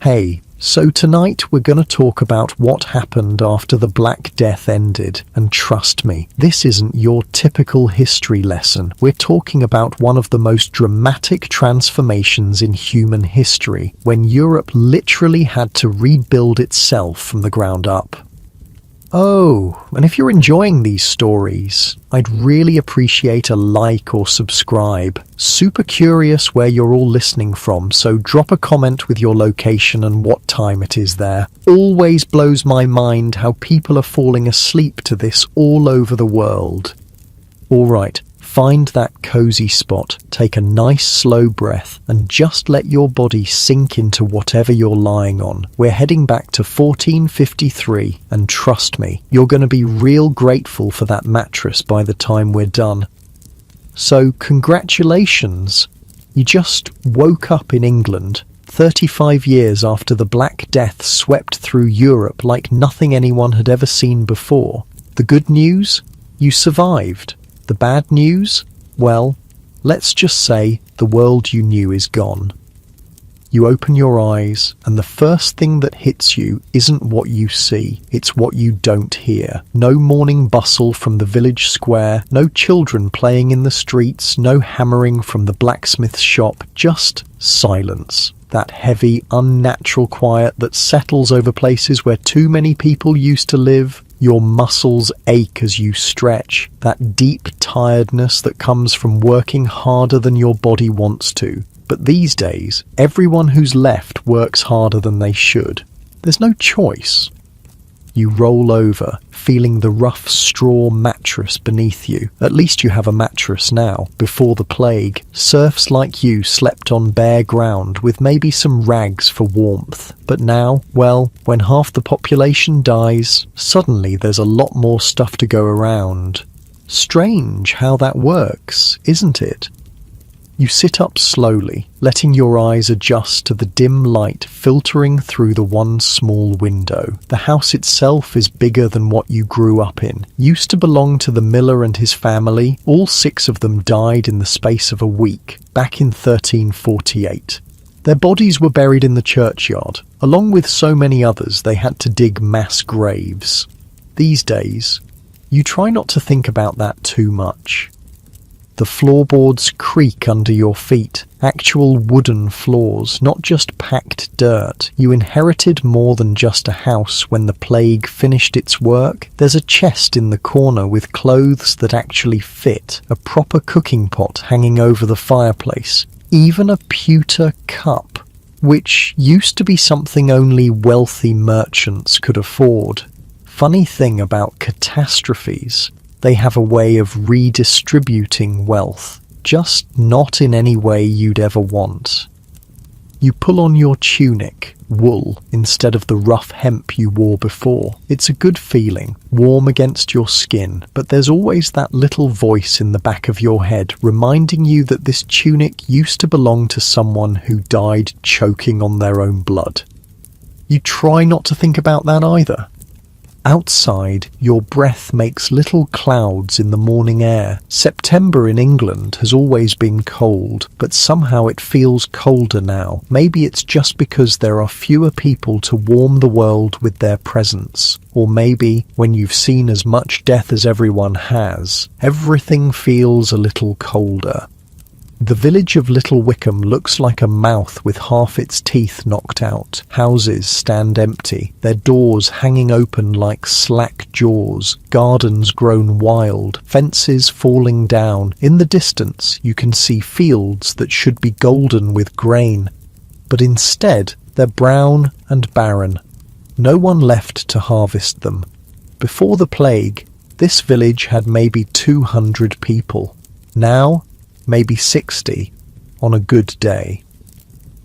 Hey, so tonight we're going to talk about what happened after the Black Death ended, and trust me, this isn't your typical history lesson. We're talking about one of the most dramatic transformations in human history, when Europe literally had to rebuild itself from the ground up. Oh, and if you're enjoying these stories, I'd really appreciate a like or subscribe. Super curious where you're all listening from, so drop a comment with your location and what time it is there. Always blows my mind how people are falling asleep to this all over the world. Alright, find that cozy spot, take a nice slow breath, and just let your body sink into whatever you're lying on. We're heading back to 1453, and trust me, you're going to be real grateful for that mattress by the time we're done. So, congratulations! You just woke up in England, 35 years after the Black Death swept through Europe like nothing anyone had ever seen before. The good news? You survived. The bad news? Well, let's just say the world you knew is gone. You open your eyes, and the first thing that hits you isn't what you see, it's what you don't hear. No morning bustle from the village square, no children playing in the streets, no hammering from the blacksmith's shop, just silence. That heavy, unnatural quiet that settles over places where too many people used to live. Your muscles ache as you stretch, that deep tiredness that comes from working harder than your body wants to. But these days, everyone who's left works harder than they should. There's no choice. You roll over, feeling the rough straw mattress beneath you. At least you have a mattress now. Before the plague, serfs like you slept on bare ground with maybe some rags for warmth. But now, well, when half the population dies, suddenly there's a lot more stuff to go around. Strange how that works, isn't it? You sit up slowly, letting your eyes adjust to the dim light filtering through the one small window. The house itself is bigger than what you grew up in. Used to belong to the miller and his family. All 6 of them died in the space of a week, back in 1348. Their bodies were buried in the churchyard. Along with so many others, they had to dig mass graves. These days, you try not to think about that too much. The floorboards creak under your feet, actual wooden floors, not just packed dirt. You inherited more than just a house when the plague finished its work. There's a chest in the corner with clothes that actually fit, a proper cooking pot hanging over the fireplace, even a pewter cup, which used to be something only wealthy merchants could afford. Funny thing about catastrophes, they have a way of redistributing wealth, just not in any way you'd ever want. You pull on your tunic, wool, instead of the rough hemp you wore before. It's a good feeling, warm against your skin, but there's always that little voice in the back of your head reminding you that this tunic used to belong to someone who died choking on their own blood. You try not to think about that either. Outside, your breath makes little clouds in the morning air. September in England has always been cold, but somehow it feels colder now. Maybe it's just because there are fewer people to warm the world with their presence. Or maybe, when you've seen as much death as everyone has, everything feels a little colder. The village of Little Wickham looks like a mouth with half its teeth knocked out. Houses stand empty, their doors hanging open like slack jaws, gardens grown wild, fences falling down. In the distance, you can see fields that should be golden with grain, but instead they're brown and barren. No one left to harvest them. Before the plague, this village had maybe 200 people. Now, maybe 60 on a good day.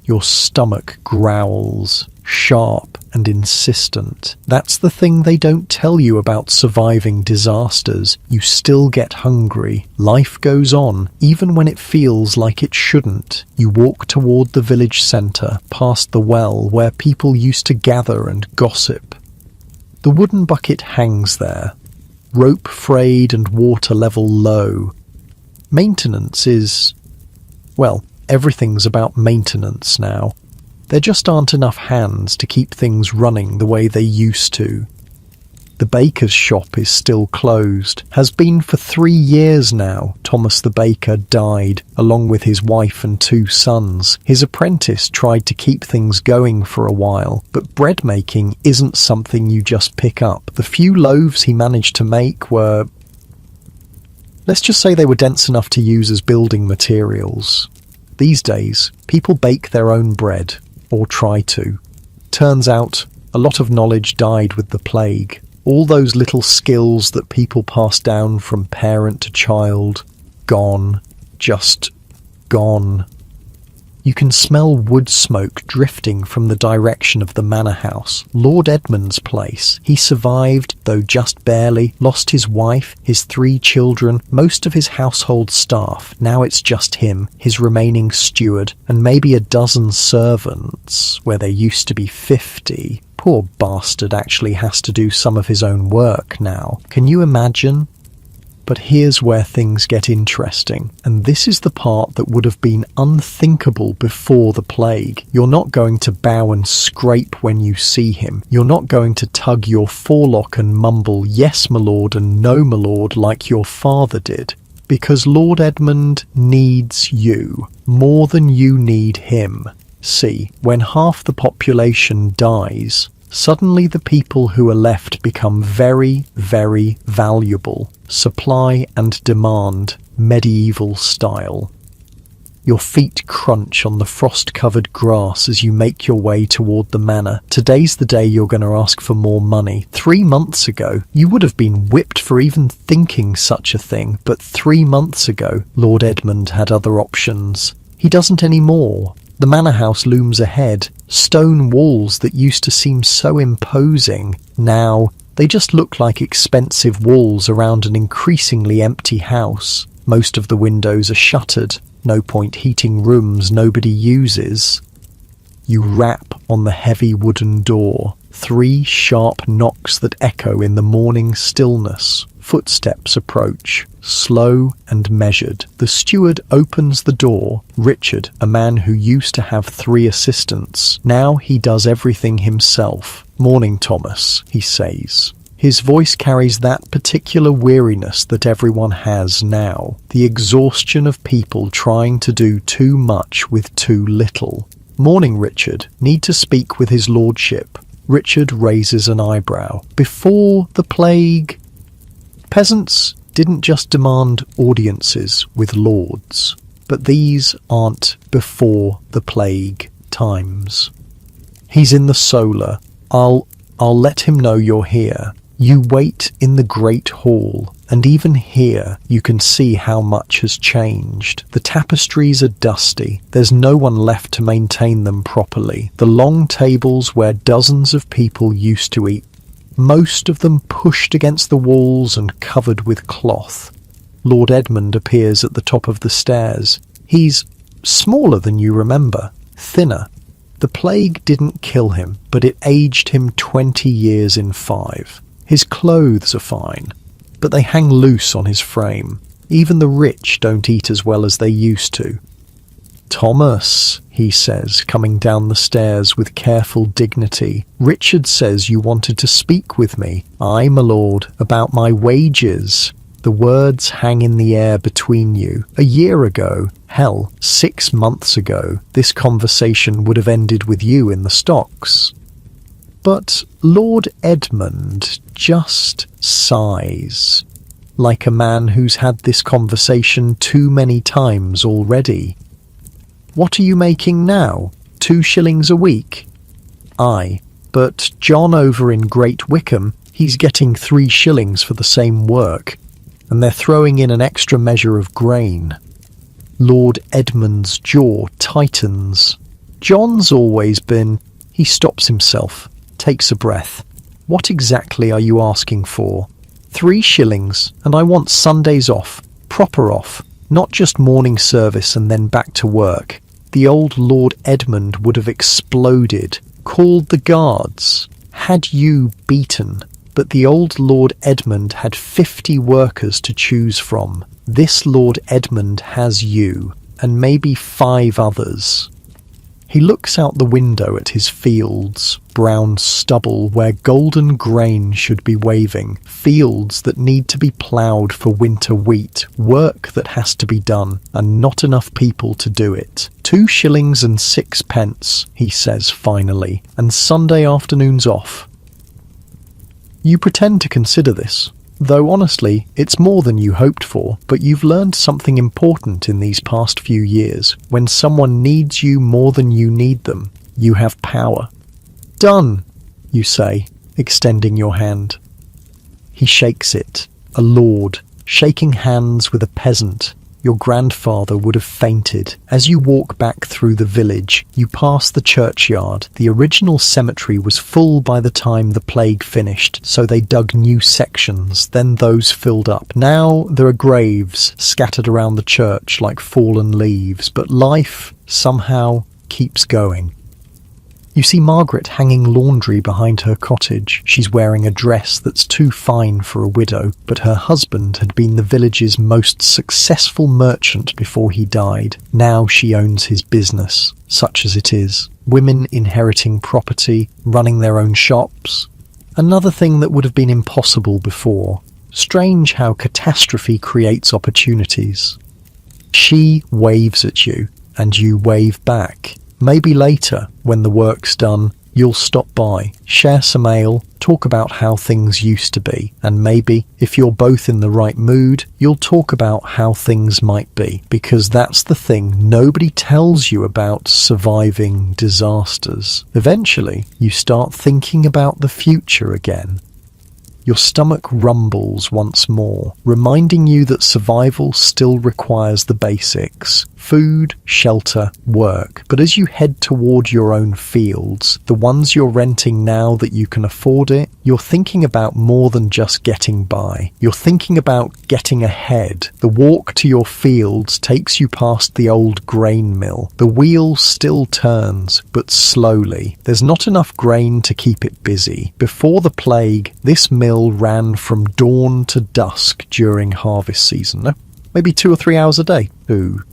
Your stomach growls, sharp and insistent. That's the thing they don't tell you about surviving disasters. You still get hungry. Life goes on, even when it feels like it shouldn't. You walk toward the village centre, past the well where people used to gather and gossip. The wooden bucket hangs there, rope frayed and water level low. Maintenance is, well, everything's about maintenance now. There just aren't enough hands to keep things running the way they used to. The baker's shop is still closed, has been for 3 years now. Thomas the baker died, along with his wife and 2 sons. His apprentice tried to keep things going for a while, but bread making isn't something you just pick up. The few loaves he managed to make were... let's just say they were dense enough to use as building materials. These days, people bake their own bread, or try to. Turns out, a lot of knowledge died with the plague. All those little skills that people pass down from parent to child, gone, just gone. You can smell wood smoke drifting from the direction of the manor house, Lord Edmund's place. He survived, though just barely, lost his wife, his 3 children, most of his household staff. Now it's just him, his remaining steward, and maybe a dozen servants, where there used to be 50. Poor bastard actually has to do some of his own work now. Can you imagine? But here's where things get interesting, and this is the part that would have been unthinkable before the plague. You're not going to bow and scrape when you see him. You're not going to tug your forelock and mumble, "Yes, my lord," and "No, my lord," like your father did. Because Lord Edmund needs you, more than you need him. See, when half the population dies, suddenly the people who are left become very, very valuable. Supply and demand, medieval style. Your feet crunch on the frost-covered grass as you make your way toward the manor. Today's the day you're going to ask for more money. 3 months ago, you would have been whipped for even thinking such a thing, but 3 months ago, Lord Edmund had other options. He doesn't anymore. The manor house looms ahead. Stone walls that used to seem so imposing, now they just look like expensive walls around an increasingly empty house. Most of the windows are shuttered. No point heating rooms nobody uses. You rap on the heavy wooden door. 3 sharp knocks that echo in the morning stillness. Footsteps approach, slow and measured. The steward opens the door. Richard, a man who used to have 3 assistants, now he does everything himself. "Morning, Thomas," he says. His voice carries that particular weariness that everyone has now. The exhaustion of people trying to do too much with too little. "Morning, Richard. Need to speak with his lordship." Richard raises an eyebrow. "Before the plague..." Peasants didn't just demand audiences with lords, but these aren't before the plague times. "He's in the solar. I'll let him know you're here." You wait in the great hall, and even here you can see how much has changed. The tapestries are dusty. There's no one left to maintain them properly. The long tables where dozens of people used to eat, most of them pushed against the walls and covered with cloth. Lord Edmund appears at the top of the stairs. He's smaller than you remember, thinner. The plague didn't kill him, but it aged him 20 years in 5. His clothes are fine, but they hang loose on his frame. Even the rich don't eat as well as they used to. "Thomas," he says, coming down the stairs with careful dignity. "Richard says you wanted to speak with me." "Aye, my lord, about my wages." The words hang in the air between you. A year ago, hell, 6 months ago, this conversation would have ended with you in the stocks. But Lord Edmund just sighs, like a man who's had this conversation too many times already. "What are you making now? 2 shillings a week?" "Aye, but John over in Great Wickham, he's getting 3 shillings for the same work, and they're throwing in an extra measure of grain." Lord Edmund's jaw tightens. John's always been... He stops himself, takes a breath. "What exactly are you asking for?" 3 shillings, and I want Sundays off, proper off, not just morning service and then back to work." The old Lord Edmund would have exploded, called the guards, had you beaten. But the old Lord Edmund had 50 workers to choose from. This Lord Edmund has you, and maybe 5 others. He looks out the window at his fields, brown stubble where golden grain should be waving, fields that need to be ploughed for winter wheat, work that has to be done, and not enough people to do it. 2 shillings and 6 pence, he says finally, and Sunday afternoons off. You pretend to consider this, though honestly, it's more than you hoped for, but you've learned something important in these past few years. When someone needs you more than you need them, you have power. Done, you say, extending your hand. He shakes it, a lord, shaking hands with a peasant. Your grandfather would have fainted. As you walk back through the village, you pass the churchyard. The original cemetery was full by the time the plague finished, so they dug new sections, then those filled up. Now there are graves scattered around the church like fallen leaves, but life, somehow, keeps going. You see Margaret hanging laundry behind her cottage. She's wearing a dress that's too fine for a widow, but her husband had been the village's most successful merchant before he died. Now she owns his business, such as it is. Women inheriting property, running their own shops. Another thing that would have been impossible before. Strange how catastrophe creates opportunities. She waves at you, and you wave back. Maybe later, when the work's done, you'll stop by, share some ale, talk about how things used to be, and maybe, if you're both in the right mood, you'll talk about how things might be, because that's the thing nobody tells you about surviving disasters. Eventually, you start thinking about the future again. Your stomach rumbles once more, reminding you that survival still requires the basics: food, shelter, work. But as you head toward your own fields, the ones you're renting now that you can afford it, you're thinking about more than just getting by. You're thinking about getting ahead. The walk to your fields takes you past the old grain mill. The wheel still turns, but slowly. There's not enough grain to keep it busy. Before the plague, this mill ran from dawn to dusk during harvest season. Maybe 2 or 3 hours a day. Ooh.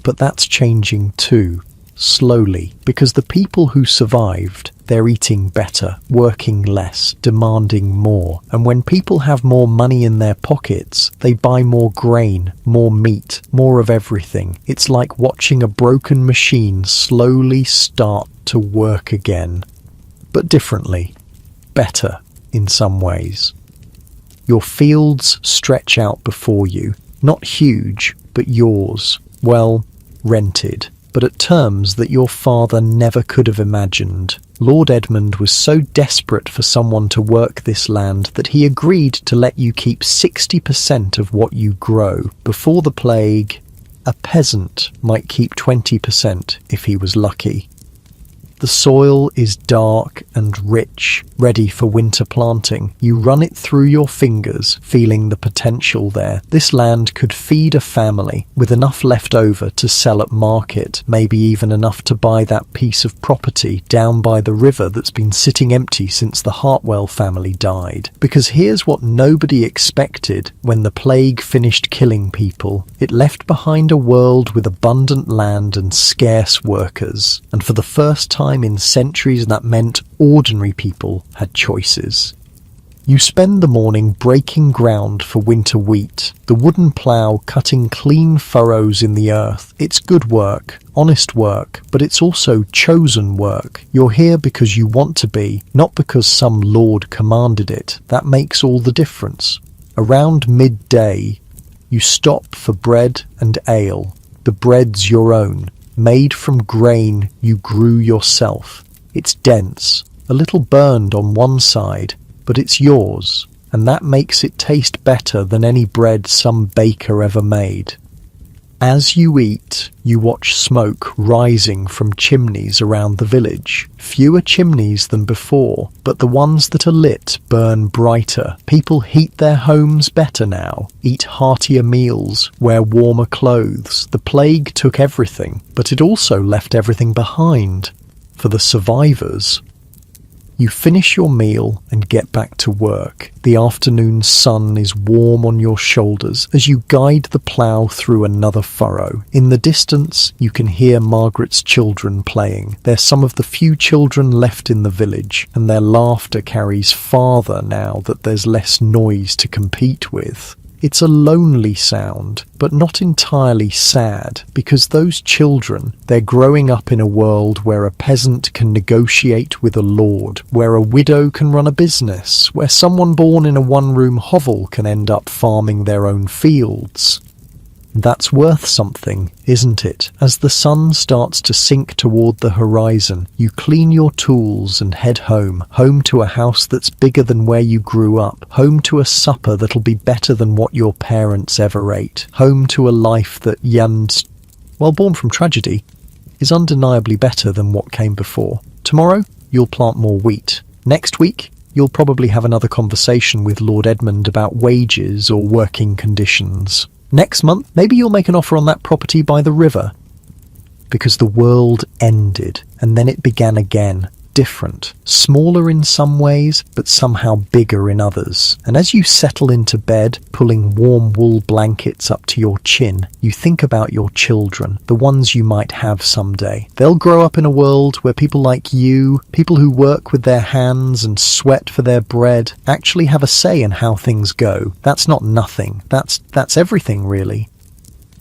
But that's changing too, slowly, because the people who survived, they're eating better, working less, demanding more. And when people have more money in their pockets, they buy more grain, more meat, more of everything. It's like watching a broken machine slowly start to work again. But differently. Better, in some ways. Your fields stretch out before you. Not huge, but yours. Well, rented, but at terms that your father never could have imagined. Lord Edmund was so desperate for someone to work this land that he agreed to let you keep 60% of what you grow. Before the plague, a peasant might keep 20% if he was lucky. The soil is dark and rich, ready for winter planting. You run it through your fingers, feeling the potential there. This land could feed a family, with enough left over to sell at market, maybe even enough to buy that piece of property down by the river that's been sitting empty since the Hartwell family died. Because here's what nobody expected when the plague finished killing people. It left behind a world with abundant land and scarce workers. And for the first time in centuries, that meant ordinary people had choices. You spend the morning breaking ground for winter wheat, the wooden plough cutting clean furrows in the earth. It's good work, honest work, but it's also chosen work. You're here because you want to be, not because some lord commanded it. That makes all the difference. Around midday, you stop for bread and ale. The bread's your own, made from grain you grew yourself. It's dense, a little burned on one side, but it's yours, and that makes it taste better than any bread some baker ever made. As you eat, you watch smoke rising from chimneys around the village. Fewer chimneys than before, but the ones that are lit burn brighter. People heat their homes better now, eat heartier meals, wear warmer clothes. The plague took everything, but it also left everything behind. For the survivors, You finish your meal and get back to work. The afternoon sun is warm on your shoulders as you guide the plough through another furrow. In the distance, you can hear Margaret's children playing. They're some of the few children left in the village, and their laughter carries farther now that there's less noise to compete with. It's a lonely sound, but not entirely sad, because those children, they're growing up in a world where a peasant can negotiate with a lord, where a widow can run a business, where someone born in a one-room hovel can end up farming their own fields. That's worth something, isn't it? As the sun starts to sink toward the horizon, you clean your tools and head home to a house that's bigger than where you grew up, home to a supper that'll be better than what your parents ever ate, home to a life that while born from tragedy, is undeniably better than what came before. Tomorrow, you'll plant more wheat. Next week, you'll probably have another conversation with Lord Edmund about wages or working conditions. Next month, maybe you'll make an offer on that property by the river. Because the world ended, and then it began again. Different, smaller in some ways, but somehow bigger in others. And as you settle into bed, pulling warm wool blankets up to your chin, you think about your children, the ones you might have someday. They'll grow up in a world where people like you, people who work with their hands and sweat for their bread, actually have a say in how things go. That's not nothing. That's everything, really.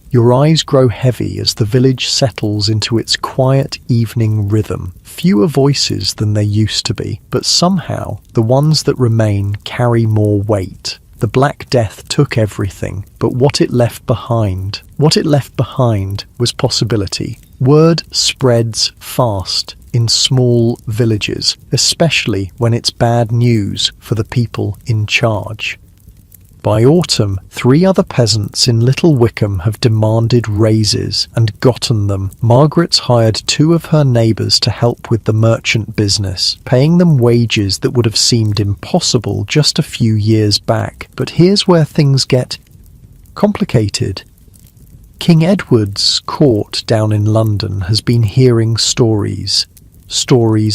Your eyes grow heavy as the village settles into its quiet evening rhythm. Fewer voices than there used to be, but somehow the ones that remain carry more weight. The Black Death took everything, but what it left behind was possibility. Word spreads fast in small villages, especially when it's bad news for the people in charge. By autumn, 3 other peasants in Little Wickham have demanded raises and gotten them. Margaret's hired 2 of her neighbours to help with the merchant business, paying them wages that would have seemed impossible just a few years back. But here's where things get complicated. King Edward's court down in London has been hearing stories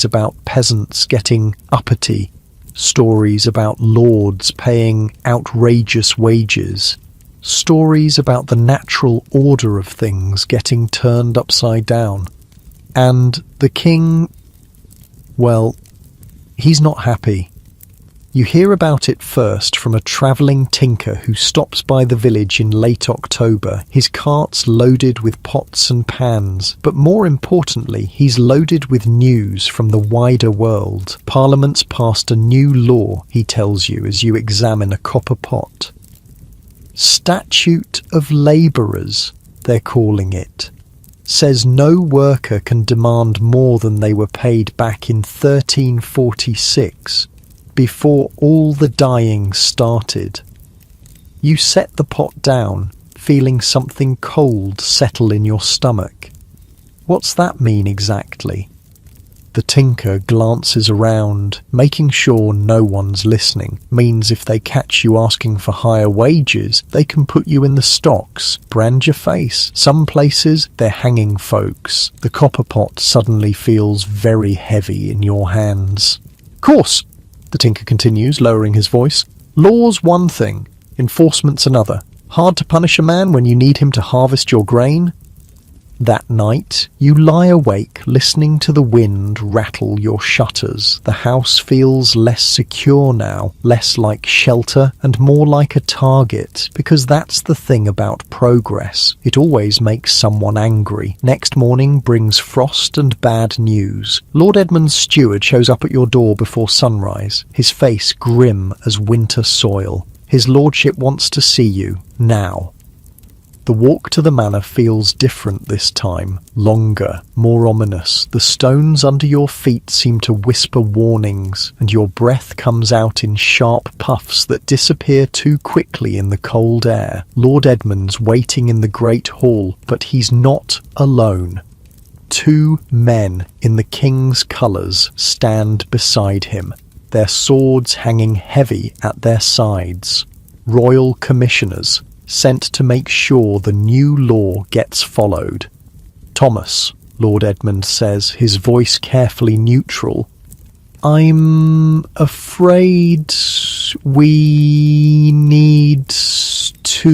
about peasants getting uppity, stories about lords paying outrageous wages, stories about the natural order of things getting turned upside down. And the king, well, he's not happy. You hear about it first from a travelling tinker who stops by the village in late October, his cart's loaded with pots and pans, but more importantly, he's loaded with news from the wider world. Parliament's passed a new law, he tells you as you examine a copper pot. Statute of Labourers, they're calling it. Says no worker can demand more than they were paid back in 1346. Before all the dying started. You set the pot down, feeling something cold settle in your stomach. What's that mean exactly? The tinker glances around, making sure no one's listening. Means if they catch you asking for higher wages, they can put you in the stocks, brand your face. Some places, they're hanging folks. The copper pot suddenly feels very heavy in your hands. Course, the tinker continues, lowering his voice. Law's one thing, enforcement's another. Hard to punish a man when you need him to harvest your grain? That night, you lie awake listening to the wind rattle your shutters. The house feels less secure now, less like shelter and more like a target, because that's the thing about progress. It always makes someone angry. Next morning brings frost and bad news. Lord Edmund's steward shows up at your door before sunrise, his face grim as winter soil. His lordship wants to see you, now. The walk to the manor feels different this time, longer, more ominous. The stones under your feet seem to whisper warnings, and your breath comes out in sharp puffs that disappear too quickly in the cold air. Lord Edmund's waiting in the great hall, but he's not alone. 2 men in the king's colours stand beside him, their swords hanging heavy at their sides. Royal commissioners, sent to make sure the new law gets followed. Thomas, Lord Edmund says, his voice carefully neutral. I'm afraid we need to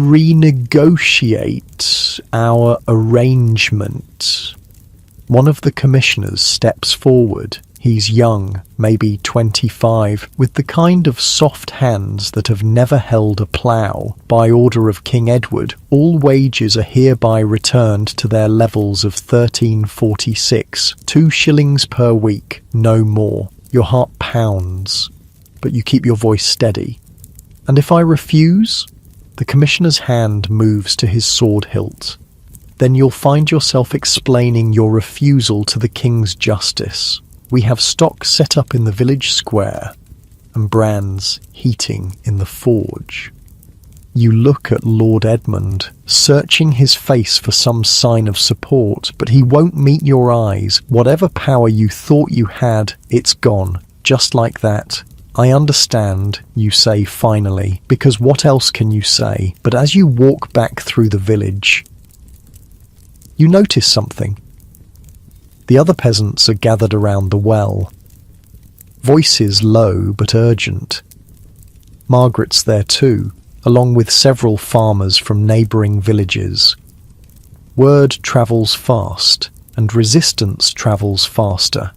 renegotiate our arrangement. One of the commissioners steps forward. He's young, maybe 25, with the kind of soft hands that have never held a plough. By order of King Edward, all wages are hereby returned to their levels of 1346, 2 shillings per week, no more. Your heart pounds, but you keep your voice steady. And if I refuse? The commissioner's hand moves to his sword hilt. Then you'll find yourself explaining your refusal to the king's justice. We have stock set up in the village square and brands heating in the forge. You look at Lord Edmund, searching his face for some sign of support, but he won't meet your eyes. Whatever power you thought you had, it's gone. Just like that. I understand, you say finally, because what else can you say? But as you walk back through the village, you notice something. The other peasants are gathered around the well. Voices low but urgent. Margaret's there too, along with several farmers from neighbouring villages. Word travels fast, and resistance travels faster.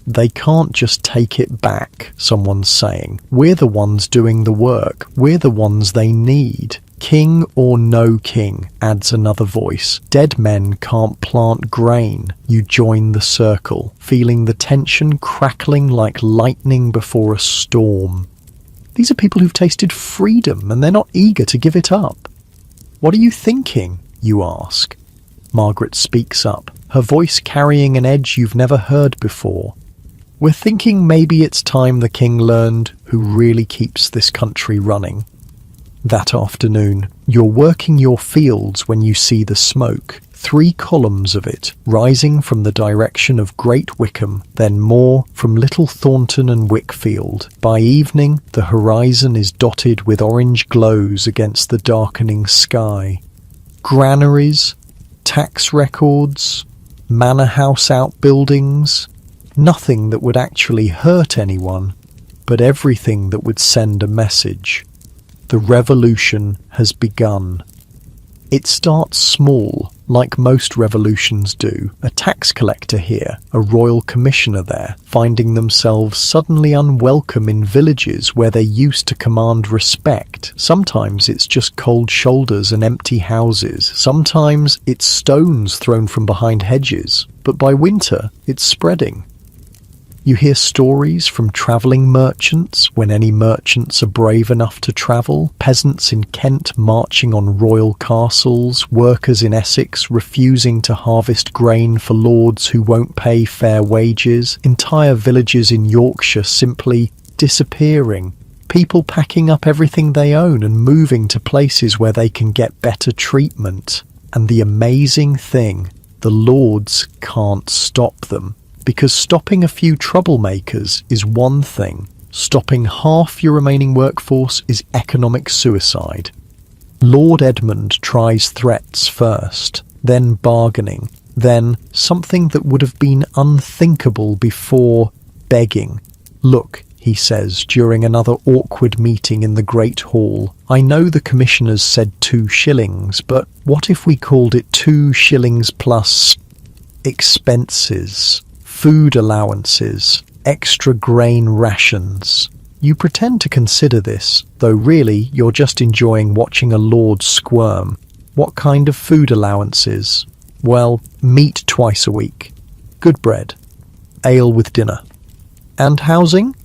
They can't just take it back, someone's saying. We're the ones doing the work. We're the ones they need. King or no king, adds another voice. Dead men can't plant grain. You join the circle, feeling the tension crackling like lightning before a storm. These are people who've tasted freedom and they're not eager to give it up. What are you thinking? You ask. Margaret speaks up, her voice carrying an edge you've never heard before. We're thinking maybe it's time the king learned who really keeps this country running. That afternoon, you're working your fields when you see the smoke, 3 columns of it, rising from the direction of Great Wickham, then more from Little Thornton and Wickfield. By evening, the horizon is dotted with orange glows against the darkening sky. Granaries, tax records, manor house outbuildings, nothing that would actually hurt anyone, but everything that would send a message. The revolution has begun. It starts small, like most revolutions do. A tax collector here, a royal commissioner there, finding themselves suddenly unwelcome in villages where they used to command respect. Sometimes it's just cold shoulders and empty houses. Sometimes it's stones thrown from behind hedges. But by winter, it's spreading. You hear stories from travelling merchants, when any merchants are brave enough to travel, peasants in Kent marching on royal castles, workers in Essex refusing to harvest grain for lords who won't pay fair wages, entire villages in Yorkshire simply disappearing, people packing up everything they own and moving to places where they can get better treatment. And the amazing thing, the lords can't stop them. Because stopping a few troublemakers is one thing. Stopping half your remaining workforce is economic suicide. Lord Edmund tries threats first, then bargaining, then something that would have been unthinkable before, begging. Look, he says during another awkward meeting in the Great Hall, I know the commissioners said 2 shillings, but what if we called it 2 shillings plus expenses? Food allowances, extra grain rations. You pretend to consider this, though really you're just enjoying watching a lord squirm. What kind of food allowances? Well, meat twice a week, good bread, ale with dinner. And housing?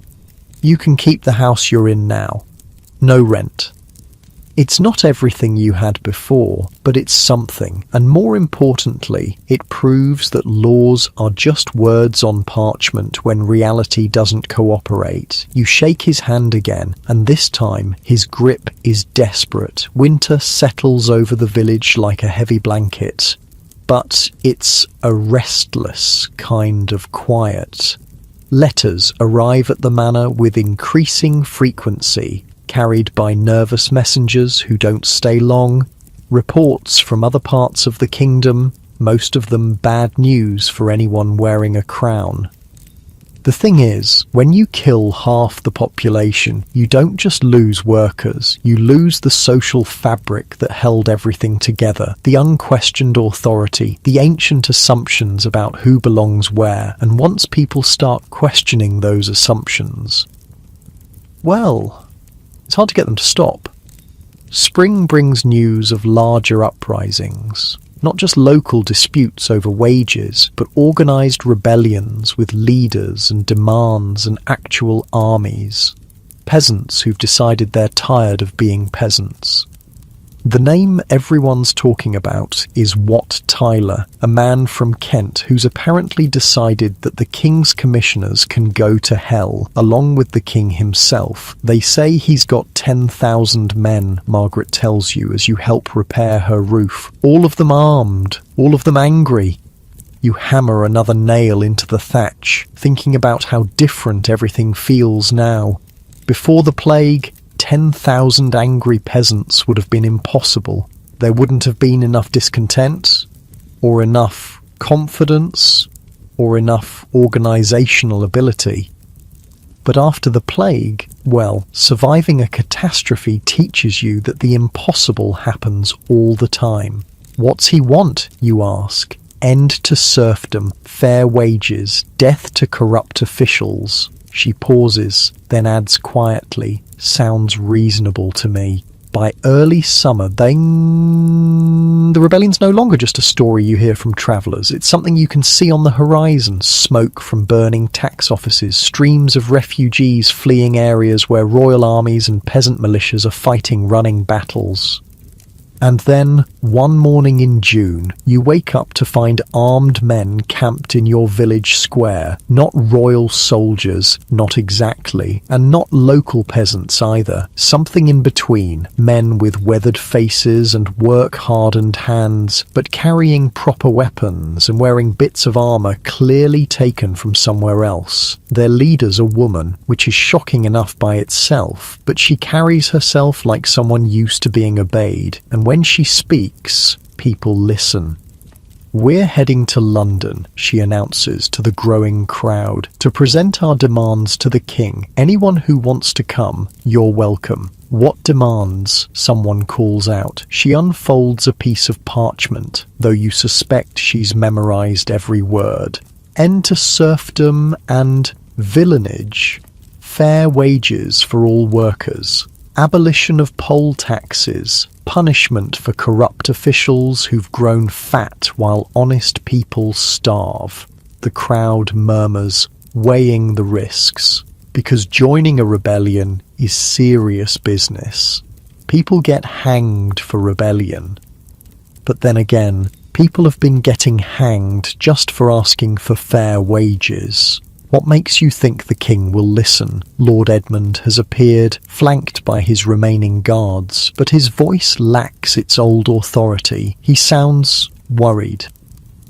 You can keep the house you're in now. No rent. It's not everything you had before, but it's something, and more importantly, it proves that laws are just words on parchment when reality doesn't cooperate. You shake his hand again, and this time his grip is desperate. Winter settles over the village like a heavy blanket, but it's a restless kind of quiet. Letters arrive at the manor with increasing frequency, carried by nervous messengers who don't stay long, reports from other parts of the kingdom, most of them bad news for anyone wearing a crown. The thing is, when you kill half the population, you don't just lose workers, you lose the social fabric that held everything together, the unquestioned authority, the ancient assumptions about who belongs where, and once people start questioning those assumptions, well, it's hard to get them to stop. Spring brings news of larger uprisings. Not just local disputes over wages, but organised rebellions with leaders and demands and actual armies. Peasants who've decided they're tired of being peasants. The name everyone's talking about is Wat Tyler, a man from Kent who's apparently decided that the king's commissioners can go to hell, along with the king himself. They say he's got 10,000 men, Margaret tells you as you help repair her roof. All of them armed, all of them angry. You hammer another nail into the thatch, thinking about how different everything feels now. Before the plague, 10,000 angry peasants would have been impossible. There wouldn't have been enough discontent, or enough confidence, or enough organisational ability. But after the plague, well, surviving a catastrophe teaches you that the impossible happens all the time. What's he want, you ask? End to serfdom, fair wages, death to corrupt officials. She pauses, then adds quietly, sounds reasonable to me. By early summer, the rebellion's no longer just a story you hear from travellers. It's something you can see on the horizon. Smoke from burning tax offices, streams of refugees fleeing areas where royal armies and peasant militias are fighting running battles. And then, one morning in June, you wake up to find armed men camped in your village square. Not royal soldiers, not exactly, and not local peasants either. Something in between. Men with weathered faces and work-hardened hands, but carrying proper weapons and wearing bits of armour clearly taken from somewhere else. Their leader's a woman, which is shocking enough by itself, but she carries herself like someone used to being obeyed, and when she speaks, people listen. We're heading to London, she announces to the growing crowd, to present our demands to the king. Anyone who wants to come, you're welcome. What demands? Someone calls out. She unfolds a piece of parchment, though you suspect she's memorized every word. End to serfdom and villanage. Fair wages for all workers. Abolition of poll taxes. Punishment for corrupt officials who've grown fat while honest people starve. The crowd murmurs, weighing the risks. Because joining a rebellion is serious business. People get hanged for rebellion. But then again, people have been getting hanged just for asking for fair wages. What makes you think the king will listen? Lord Edmund has appeared, flanked by his remaining guards, but his voice lacks its old authority. He sounds worried.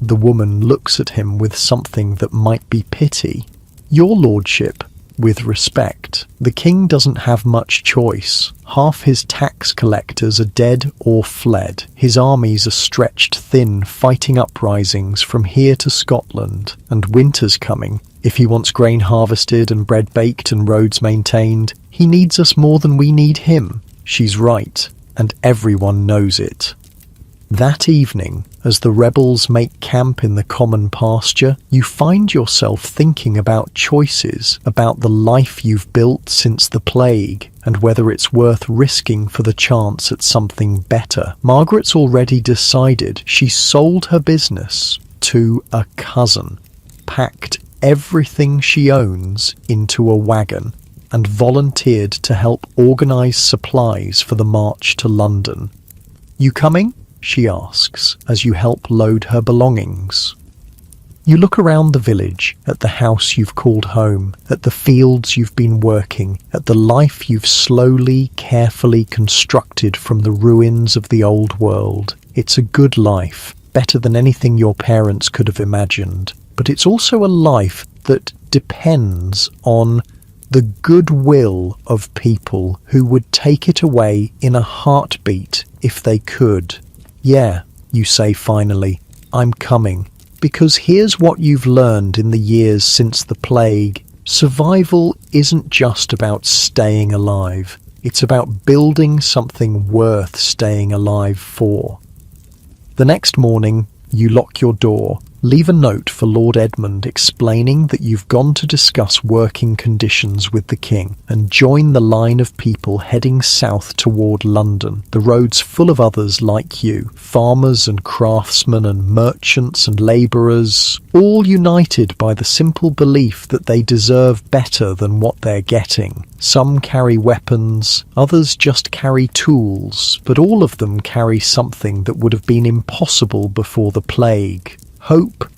The woman looks at him with something that might be pity. Your lordship, with respect, the king doesn't have much choice. Half his tax collectors are dead or fled. His armies are stretched thin, fighting uprisings from here to Scotland, and winter's coming. If he wants grain harvested and bread baked and roads maintained, he needs us more than we need him. She's right, and everyone knows it. That evening, as the rebels make camp in the common pasture, you find yourself thinking about choices, about the life you've built since the plague, and whether it's worth risking for the chance at something better. Margaret's already decided. She's sold her business to a cousin, packed everything she owns into a wagon, and volunteered to help organise supplies for the march to London. You coming? She asks, as you help load her belongings. You look around the village, at the house you've called home, at the fields you've been working, at the life you've slowly, carefully constructed from the ruins of the old world. It's a good life, better than anything your parents could have imagined. But it's also a life that depends on the goodwill of people who would take it away in a heartbeat if they could. Yeah, you say finally, I'm coming. Because here's what you've learned in the years since the plague. Survival isn't just about staying alive. It's about building something worth staying alive for. The next morning, you lock your door, leave a note for Lord Edmund explaining that you've gone to discuss working conditions with the king, and join the line of people heading south toward London, the roads full of others like you, farmers and craftsmen and merchants and labourers, all united by the simple belief that they deserve better than what they're getting. Some carry weapons, others just carry tools, but all of them carry something that would have been impossible before the plague. Hope.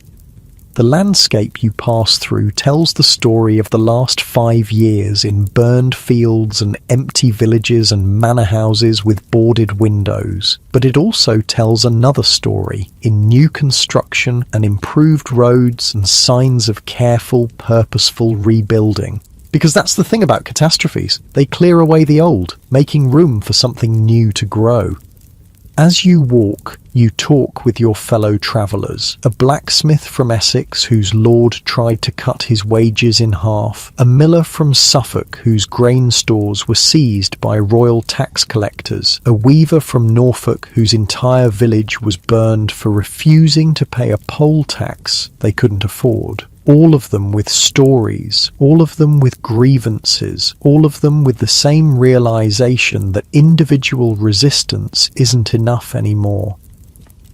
The landscape you pass through tells the story of the last 5 years in burned fields and empty villages and manor houses with boarded windows. But it also tells another story in new construction and improved roads and signs of careful, purposeful rebuilding. Because that's the thing about catastrophes. They clear away the old, making room for something new to grow. As you walk, you talk with your fellow travellers, a blacksmith from Essex whose lord tried to cut his wages in half, a miller from Suffolk whose grain stores were seized by royal tax collectors, a weaver from Norfolk whose entire village was burned for refusing to pay a poll tax they couldn't afford. All of them with stories, all of them with grievances, all of them with the same realization that individual resistance isn't enough anymore.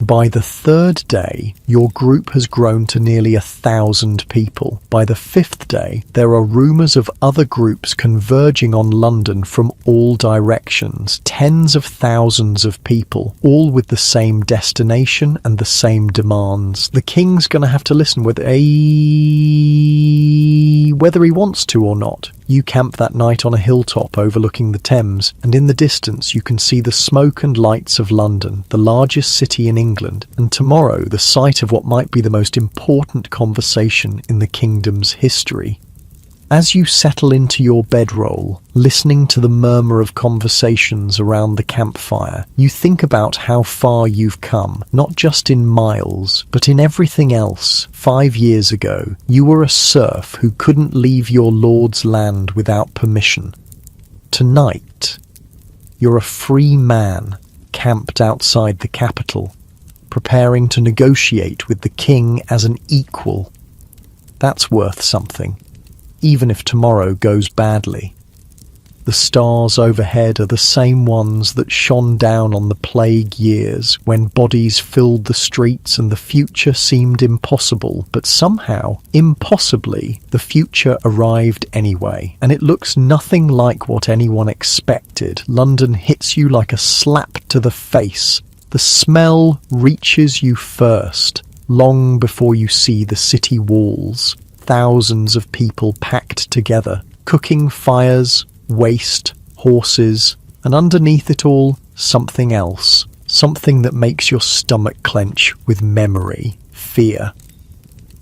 By the 3rd day, your group has grown to nearly 1,000 people. By the 5th day, there are rumours of other groups converging on London from all directions, tens of thousands of people, all with the same destination and the same demands. The king's going to have to listen whether he wants to or not. You camp that night on a hilltop overlooking the Thames, and in the distance you can see the smoke and lights of London, the largest city in England, and tomorrow the site of what might be the most important conversation in the kingdom's history. As you settle into your bedroll, listening to the murmur of conversations around the campfire, you think about how far you've come, not just in miles, but in everything else. 5 years ago, you were a serf who couldn't leave your lord's land without permission. Tonight, you're a free man, camped outside the capital, preparing to negotiate with the king as an equal. That's worth something, even if tomorrow goes badly. The stars overhead are the same ones that shone down on the plague years, when bodies filled the streets and the future seemed impossible, but somehow, impossibly, the future arrived anyway, and it looks nothing like what anyone expected. London hits you like a slap to the face. The smell reaches you first, long before you see the city walls. Thousands of people packed together, cooking fires, waste, horses, and underneath it all, something else. Something that makes your stomach clench with memory, fear.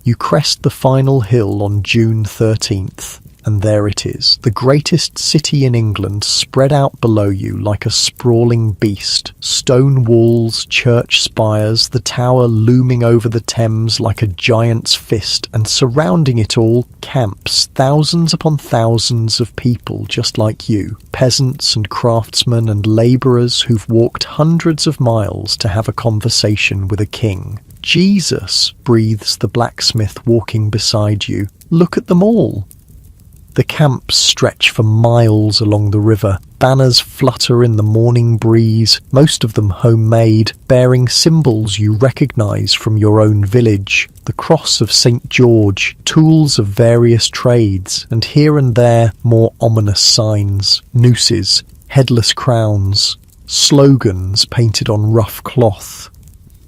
You crest the final hill on June 13th, and there it is, the greatest city in England spread out below you like a sprawling beast. Stone walls, church spires, the tower looming over the Thames like a giant's fist, and surrounding it all, camps, thousands upon thousands of people just like you, peasants and craftsmen and labourers who've walked hundreds of miles to have a conversation with a king. Jesus, breathes the blacksmith walking beside you. Look at them all. The camps stretch for miles along the river. Banners flutter in the morning breeze, most of them homemade, bearing symbols you recognise from your own village. The cross of St. George, tools of various trades, and here and there more ominous signs, nooses, headless crowns, slogans painted on rough cloth.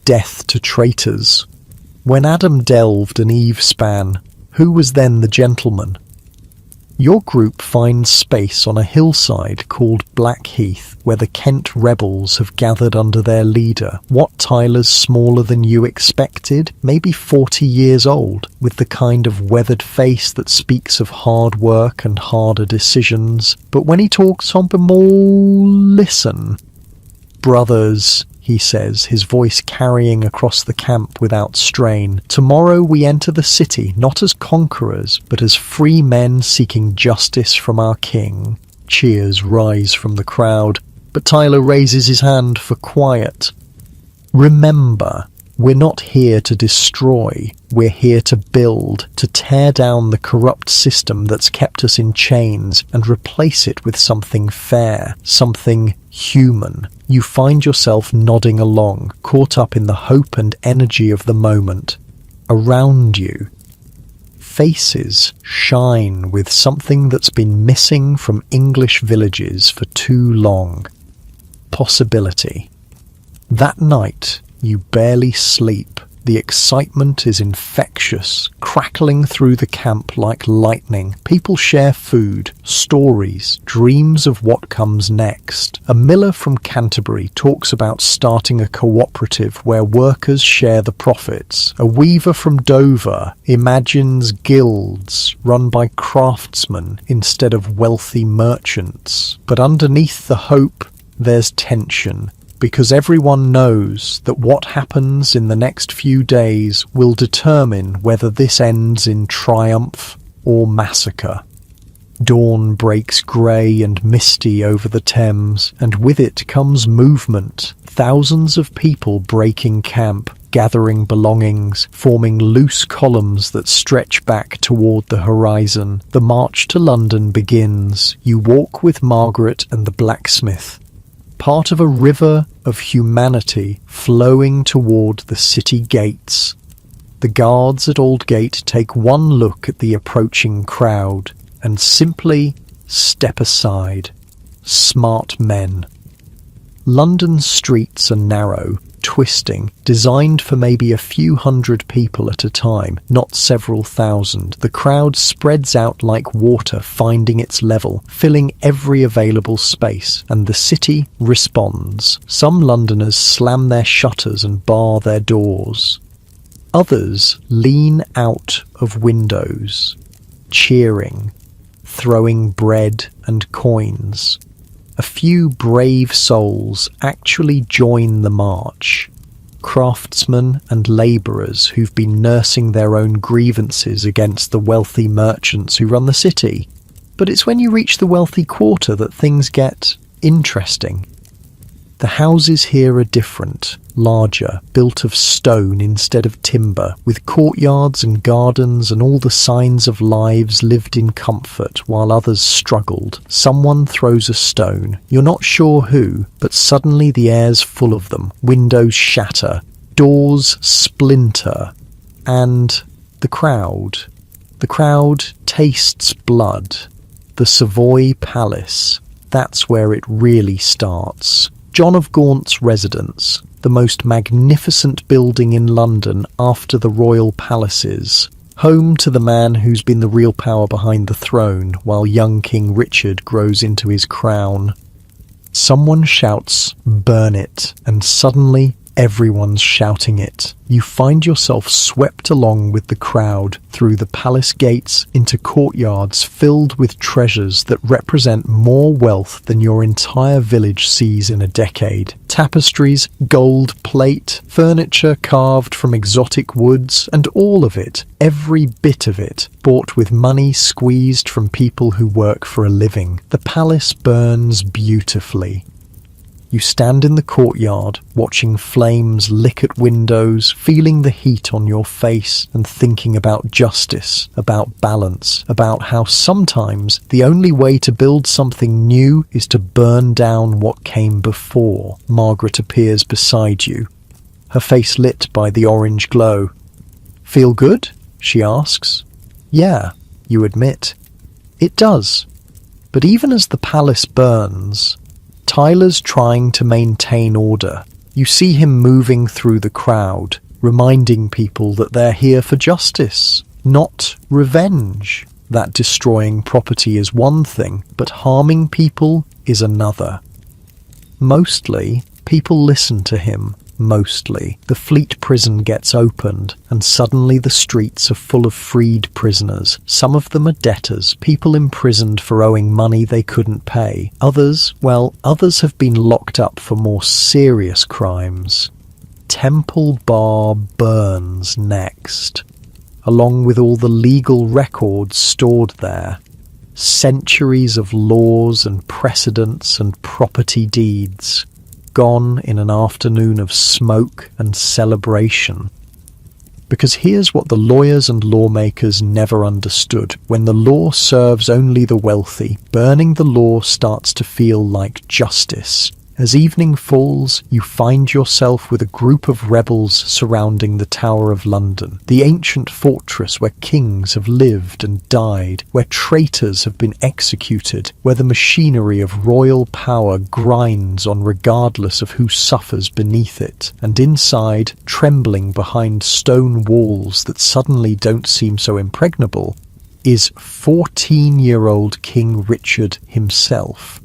Death to traitors. When Adam delved and Eve span, who was then the gentleman? Your group finds space on a hillside called Blackheath, where the Kent rebels have gathered under their leader. Wat Tyler's smaller than you expected, maybe 40 years old, with the kind of weathered face that speaks of hard work and harder decisions. But when he talks on more, listen. Brothers, he says, his voice carrying across the camp without strain. Tomorrow we enter the city, not as conquerors, but as free men seeking justice from our king. Cheers rise from the crowd, but Tyler raises his hand for quiet. Remember, we're not here to destroy, we're here to build, to tear down the corrupt system that's kept us in chains and replace it with something fair, something human. You find yourself nodding along, caught up in the hope and energy of the moment. Around you, faces shine with something that's been missing from English villages for too long. Possibility. That night, you barely sleep. The excitement is infectious, crackling through the camp like lightning. People share food, stories, dreams of what comes next. A miller from Canterbury talks about starting a cooperative where workers share the profits. A weaver from Dover imagines guilds run by craftsmen instead of wealthy merchants. But underneath the hope, there's tension. Because everyone knows that what happens in the next few days will determine whether this ends in triumph or massacre. Dawn breaks grey and misty over the Thames, and with it comes movement. Thousands of people breaking camp, gathering belongings, forming loose columns that stretch back toward the horizon. The march to London begins. You walk with Margaret and the blacksmith. Part of a river of humanity flowing toward the city gates. The guards at Aldgate take one look at the approaching crowd and simply step aside. Smart men. London's streets are narrow, twisting, designed for maybe a few hundred people at a time, not several thousand. The crowd spreads out like water finding its level, filling every available space, and the city responds. Some Londoners slam their shutters and bar their doors. Others lean out of windows, cheering, throwing bread and coins. A few brave souls actually join the march. Craftsmen and labourers who've been nursing their own grievances against the wealthy merchants who run the city. But it's when you reach the wealthy quarter that things get interesting. The houses here are different, larger, built of stone instead of timber, with courtyards and gardens and all the signs of lives lived in comfort while others struggled. Someone throws a stone. You're not sure who, but suddenly the air's full of them. Windows shatter, doors splinter, and the crowd. The crowd tastes blood. The Savoy Palace. That's where it really starts. John of Gaunt's residence, the most magnificent building in London after the royal palaces, home to the man who's been the real power behind the throne while young King Richard grows into his crown. Someone shouts, "Burn it," and suddenly everyone's shouting it. You find yourself swept along with the crowd through the palace gates into courtyards filled with treasures that represent more wealth than your entire village sees in a decade. Tapestries, gold plate, furniture carved from exotic woods, and all of it, every bit of it, bought with money squeezed from people who work for a living. The palace burns beautifully. You stand in the courtyard, watching flames lick at windows, feeling the heat on your face and thinking about justice, about balance, about how sometimes the only way to build something new is to burn down what came before. Margaret appears beside you, her face lit by the orange glow. "Feel good?" she asks. "Yeah," you admit. "It does." But even as the palace burns, Tyler's trying to maintain order. You see him moving through the crowd, reminding people that they're here for justice, not revenge. That destroying property is one thing, but harming people is another. Mostly, people listen to him. mostly. The Fleet prison gets opened, and suddenly the streets are full of freed prisoners. Some of them are debtors, people imprisoned for owing money they couldn't pay. Others have been locked up for more serious crimes. Temple Bar burns next, along with all the legal records stored there. Centuries of laws and precedents and property deeds, gone in an afternoon of smoke and celebration. Because here's what the lawyers and lawmakers never understood. When the law serves only the wealthy, burning the law starts to feel like justice. As evening falls, you find yourself with a group of rebels surrounding the Tower of London, the ancient fortress where kings have lived and died, where traitors have been executed, where the machinery of royal power grinds on regardless of who suffers beneath it. And inside, trembling behind stone walls that suddenly don't seem so impregnable, is 14-year-old King Richard himself.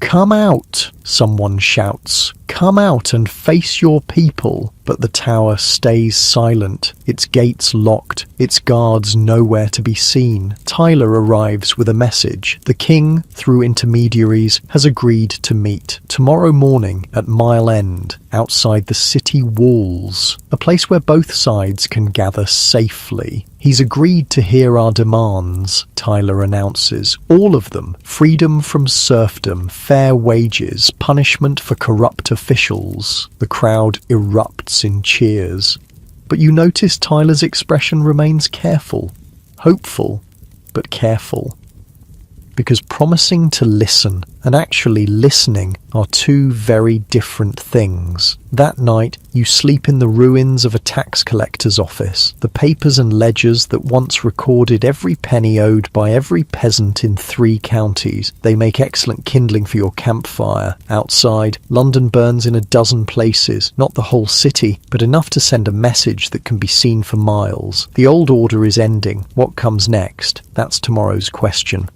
"Come out," someone shouts. "Come out and face your people." But the tower stays silent, its gates locked, its guards nowhere to be seen. Tyler arrives with a message. The king, through intermediaries, has agreed to meet tomorrow morning at Mile End, outside the city walls, a place where both sides can gather safely. "He's agreed to hear our demands," Tyler announces. "All of them. Freedom from serfdom, fair wages, punishment for corrupt officials." The crowd erupts in cheers. But you notice Tyler's expression remains careful, hopeful, but careful. Because promising to listen and actually listening are two very different things. That night, you sleep in the ruins of a tax collector's office, the papers and ledgers that once recorded every penny owed by every peasant in 3 counties. They make excellent kindling for your campfire. Outside, London burns in a dozen places, not the whole city, but enough to send a message that can be seen for miles. The old order is ending. What comes next? That's tomorrow's question.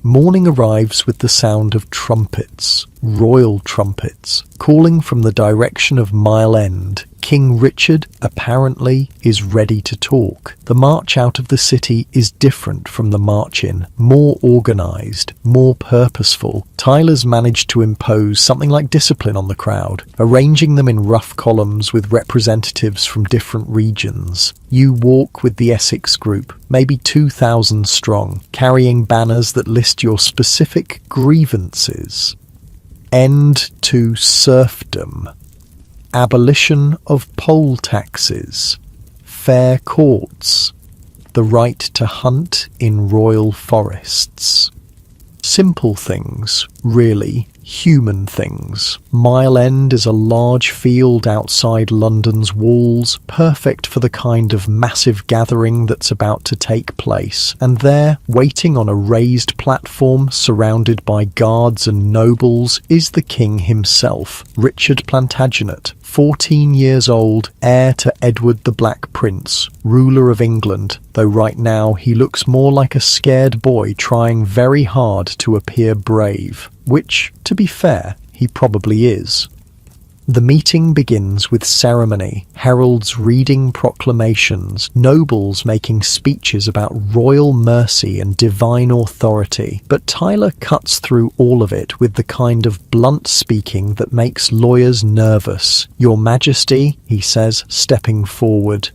Morning arrives with the sound of trumpets, royal trumpets, calling from the direction of Mile End. King Richard, apparently, is ready to talk. The march out of the city is different from the march in, more organised, more purposeful. Tyler's managed to impose something like discipline on the crowd, arranging them in rough columns with representatives from different regions. You walk with the Essex group, maybe 2,000 strong, carrying banners that list your specific grievances. End to serfdom. Abolition of poll taxes, fair courts, the right to hunt in royal forests. Simple things, really, human things. Mile End is a large field outside London's walls, perfect for the kind of massive gathering that's about to take place. And there, waiting on a raised platform surrounded by guards and nobles, is the king himself, Richard Plantagenet, 14 years old, heir to Edward the Black Prince, ruler of England, though right now he looks more like a scared boy trying very hard to appear brave, which, to be fair, he probably is. The meeting begins with ceremony, heralds reading proclamations, nobles making speeches about royal mercy and divine authority. But Tyler cuts through all of it with the kind of blunt speaking that makes lawyers nervous. "Your Majesty," he says, stepping forward,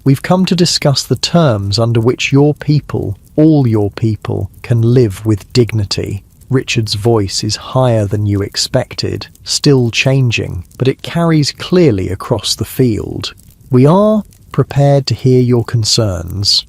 "we've come to discuss the terms under which your people, all your people, can live with dignity." Richard's voice is higher than you expected, still changing, but it carries clearly across the field. "We are prepared to hear your concerns."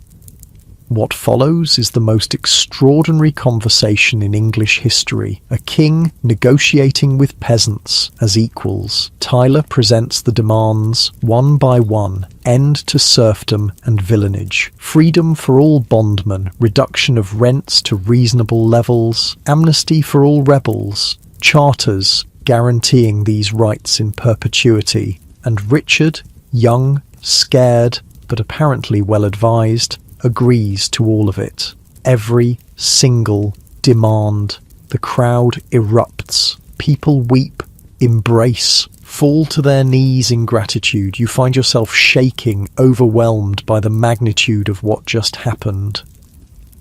What follows is the most extraordinary conversation in English history, a king negotiating with peasants as equals. Tyler presents the demands, one by one: end to serfdom and villanage, freedom for all bondmen, reduction of rents to reasonable levels, amnesty for all rebels, charters guaranteeing these rights in perpetuity. And Richard, young, scared, but apparently well advised, agrees to all of it. Every single demand. The crowd erupts. People weep, embrace, fall to their knees in gratitude. You find yourself shaking, overwhelmed by the magnitude of what just happened.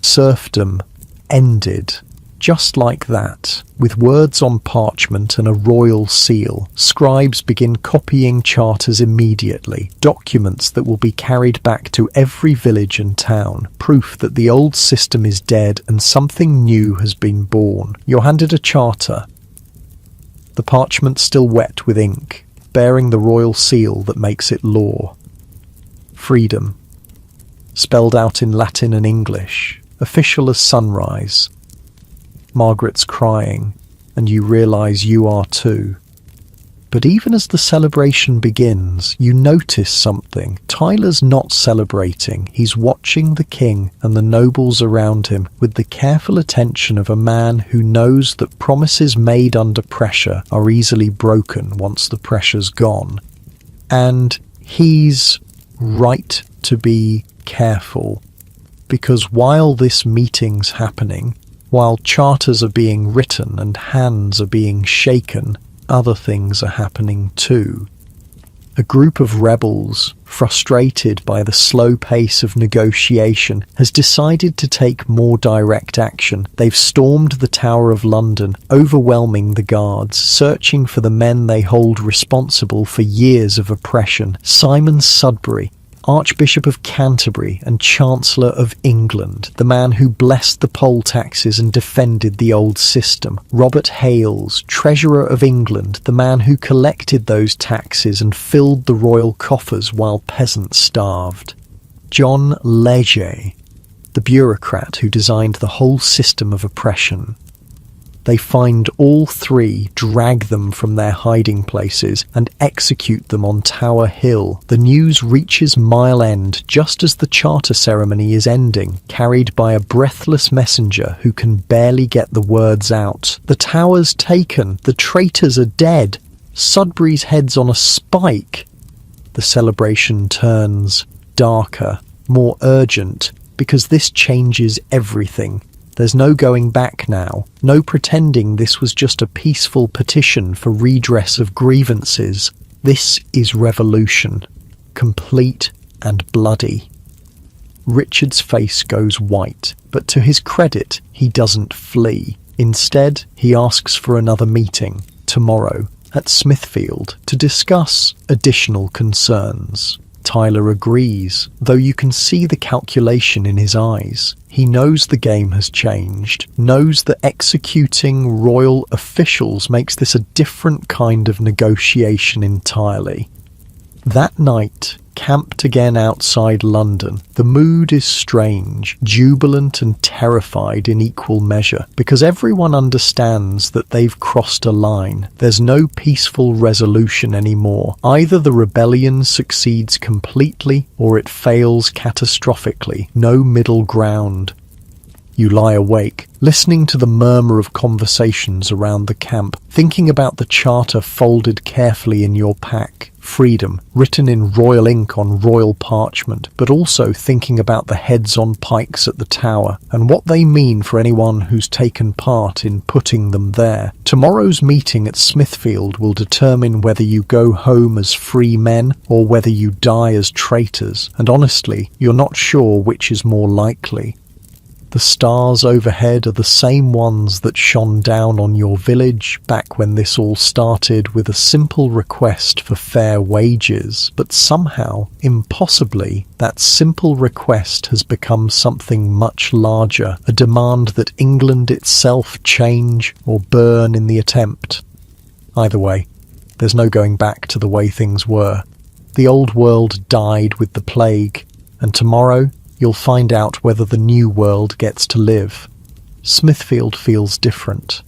Serfdom ended. Just like that, with words on parchment and a royal seal, scribes begin copying charters immediately, documents that will be carried back to every village and town, proof that the old system is dead and something new has been born. You're handed a charter, the parchment still wet with ink, bearing the royal seal that makes it law. Freedom, spelled out in Latin and English, official as sunrise. Margaret's crying, and you realise you are too. But even as the celebration begins, you notice something. Tyler's not celebrating. He's watching the king and the nobles around him with the careful attention of a man who knows that promises made under pressure are easily broken once the pressure's gone. And he's right to be careful, because while this meeting's happening, while charters are being written and hands are being shaken, other things are happening too. A group of rebels, frustrated by the slow pace of negotiation, has decided to take more direct action. They've stormed the Tower of London, overwhelming the guards, searching for the men they hold responsible for years of oppression. Simon Sudbury, Archbishop of Canterbury and Chancellor of England, the man who blessed the poll taxes and defended the old system. Robert Hales, Treasurer of England, the man who collected those taxes and filled the royal coffers while peasants starved. John Leger, the bureaucrat who designed the whole system of oppression. They find all three, drag them from their hiding places, and execute them on Tower Hill. The news reaches Mile End just as the charter ceremony is ending, carried by a breathless messenger who can barely get the words out. The tower's taken. The traitors are dead. Sudbury's head's on a spike. The celebration turns darker, more urgent, because this changes everything. There's no going back now, no pretending this was just a peaceful petition for redress of grievances. This is revolution, complete and bloody. Richard's face goes white, but to his credit, he doesn't flee. Instead, he asks for another meeting, tomorrow, at Smithfield, to discuss additional concerns. Tyler agrees, though you can see the calculation in his eyes. He knows the game has changed, knows that executing royal officials makes this a different kind of negotiation entirely. That night, camped again outside London, the mood is strange, jubilant and terrified in equal measure, because everyone understands that they've crossed a line. There's no peaceful resolution anymore. Either the rebellion succeeds completely or it fails catastrophically. No middle ground. You lie awake, listening to the murmur of conversations around the camp, thinking about the charter folded carefully in your pack, freedom, written in royal ink on royal parchment, but also thinking about the heads on pikes at the tower, and what they mean for anyone who's taken part in putting them there. Tomorrow's meeting at Smithfield will determine whether you go home as free men or whether you die as traitors, and honestly, you're not sure which is more likely. The stars overhead are the same ones that shone down on your village back when this all started with a simple request for fair wages, but somehow, impossibly, that simple request has become something much larger, a demand that England itself change or burn in the attempt. Either way, there's no going back to the way things were. The old world died with the plague, and tomorrow you'll find out whether the new world gets to live. Smithfield feels different.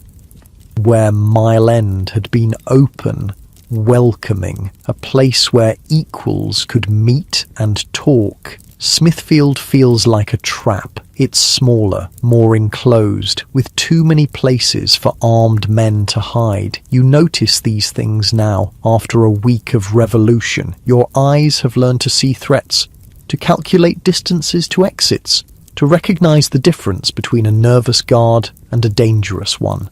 Where Mile End had been open, welcoming, a place where equals could meet and talk, Smithfield feels like a trap. It's smaller, more enclosed, with too many places for armed men to hide. You notice these things now, after a week of revolution. Your eyes have learned to see threats, to calculate distances to exits, to recognise the difference between a nervous guard and a dangerous one.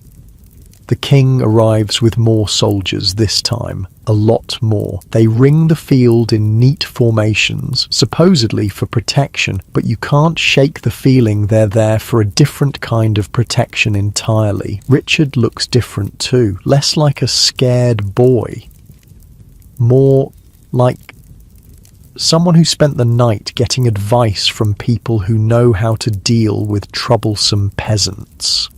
The king arrives with more soldiers this time, a lot more. They ring the field in neat formations, supposedly for protection, but you can't shake the feeling they're there for a different kind of protection entirely. Richard looks different too, less like a scared boy, more like someone who spent the night getting advice from people who know how to deal with troublesome peasants.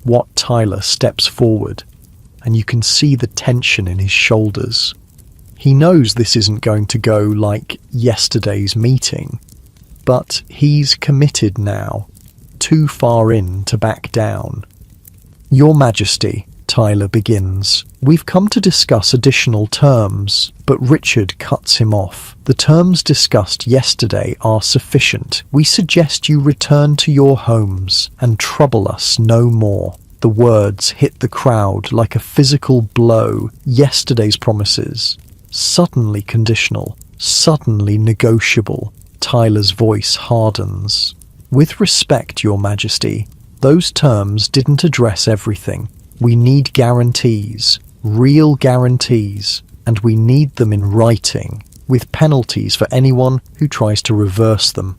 Wat Tyler steps forward, and you can see the tension in his shoulders. He knows this isn't going to go like yesterday's meeting, but he's committed now, too far in to back down. Your Majesty, Tyler begins, we've come to discuss additional terms, but Richard cuts him off. The terms discussed yesterday are sufficient. We suggest you return to your homes and trouble us no more. The words hit the crowd like a physical blow. Yesterday's promises, suddenly conditional, suddenly negotiable. Tyler's voice hardens. With respect, Your Majesty, those terms didn't address everything. We need guarantees, real guarantees, and we need them in writing, with penalties for anyone who tries to reverse them.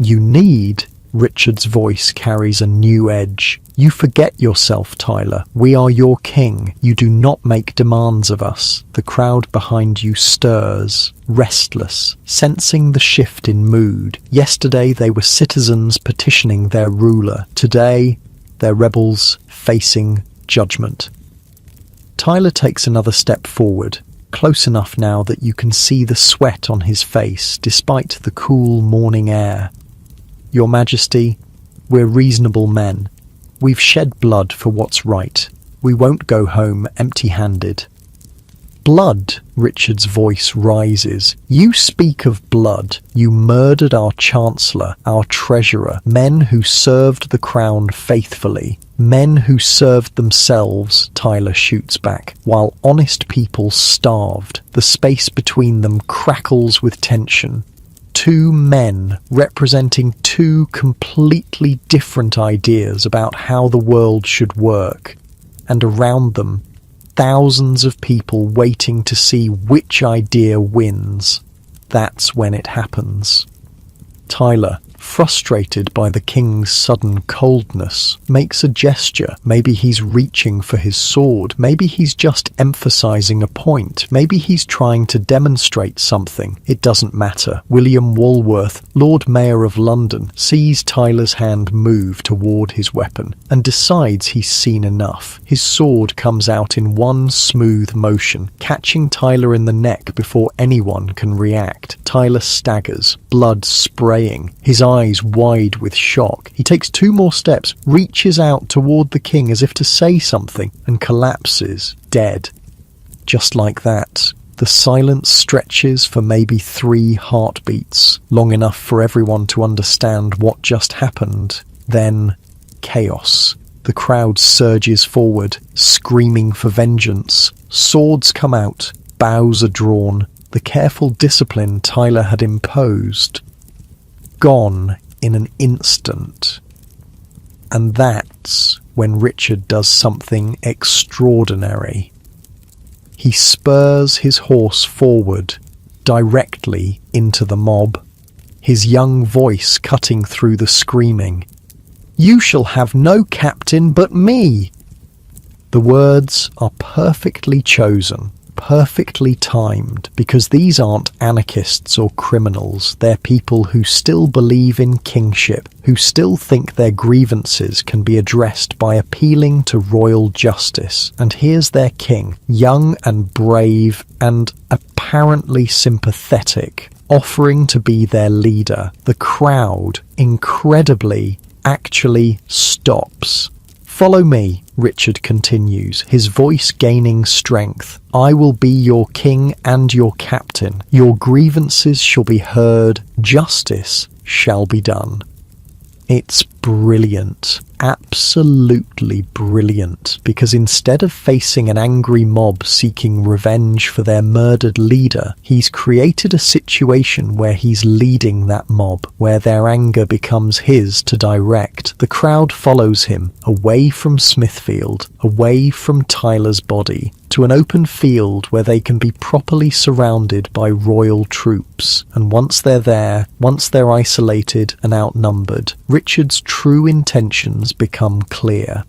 You need, Richard's voice carries a new edge. You forget yourself, Tyler. We are your king. You do not make demands of us. The crowd behind you stirs, restless, sensing the shift in mood. Yesterday they were citizens petitioning their ruler. Today, they're rebels facing judgment. Tyler takes another step forward, close enough now that you can see the sweat on his face despite the cool morning air. Your Majesty, we're reasonable men. We've shed blood for what's right. We won't go home empty-handed. Blood, Richard's voice rises. You speak of blood. You murdered our Chancellor, our Treasurer, men who served the crown faithfully. Men who served themselves, Tyler shoots back, while honest people starved. The space between them crackles with tension. Two men representing two completely different ideas about how the world should work, and around them, thousands of people waiting to see which idea wins. That's when it happens. Tyler, frustrated by the king's sudden coldness, makes a gesture. Maybe he's reaching for his sword. Maybe he's just emphasizing a point. Maybe he's trying to demonstrate something. It doesn't matter. William Walworth, Lord Mayor of London, sees Tyler's hand move toward his weapon and decides he's seen enough. His sword comes out in one smooth motion, catching Tyler in the neck before anyone can react. Tyler staggers, blood spraying, his eyes wide with shock. He takes two more steps, reaches out toward the king as if to say something, and collapses, dead. Just like that, the silence stretches for maybe 3 heartbeats, long enough for everyone to understand what just happened. Then, chaos. The crowd surges forward, screaming for vengeance. Swords come out, bows are drawn. The careful discipline Tyler had imposed, gone in an instant. And that's when Richard does something extraordinary. He spurs his horse forward, directly into the mob, his young voice cutting through the screaming. "You shall have no captain but me!" The words are perfectly chosen, perfectly timed, because these aren't anarchists or criminals. They're people who still believe in kingship, who still think their grievances can be addressed by appealing to royal justice. And here's their king, young and brave and apparently sympathetic, offering to be their leader. The crowd, incredibly, actually stops. "Follow me," Richard continues, his voice gaining strength. "I will be your king and your captain. Your grievances shall be heard. Justice shall be done." It's brilliant. Absolutely brilliant. Because instead of facing an angry mob seeking revenge for their murdered leader, he's created a situation where he's leading that mob, where their anger becomes his to direct. The crowd follows him away from Smithfield, away from Tyler's body, to an open field where they can be properly surrounded by royal troops. And once they're there, once they're isolated and outnumbered, Richard's true intentions become clear.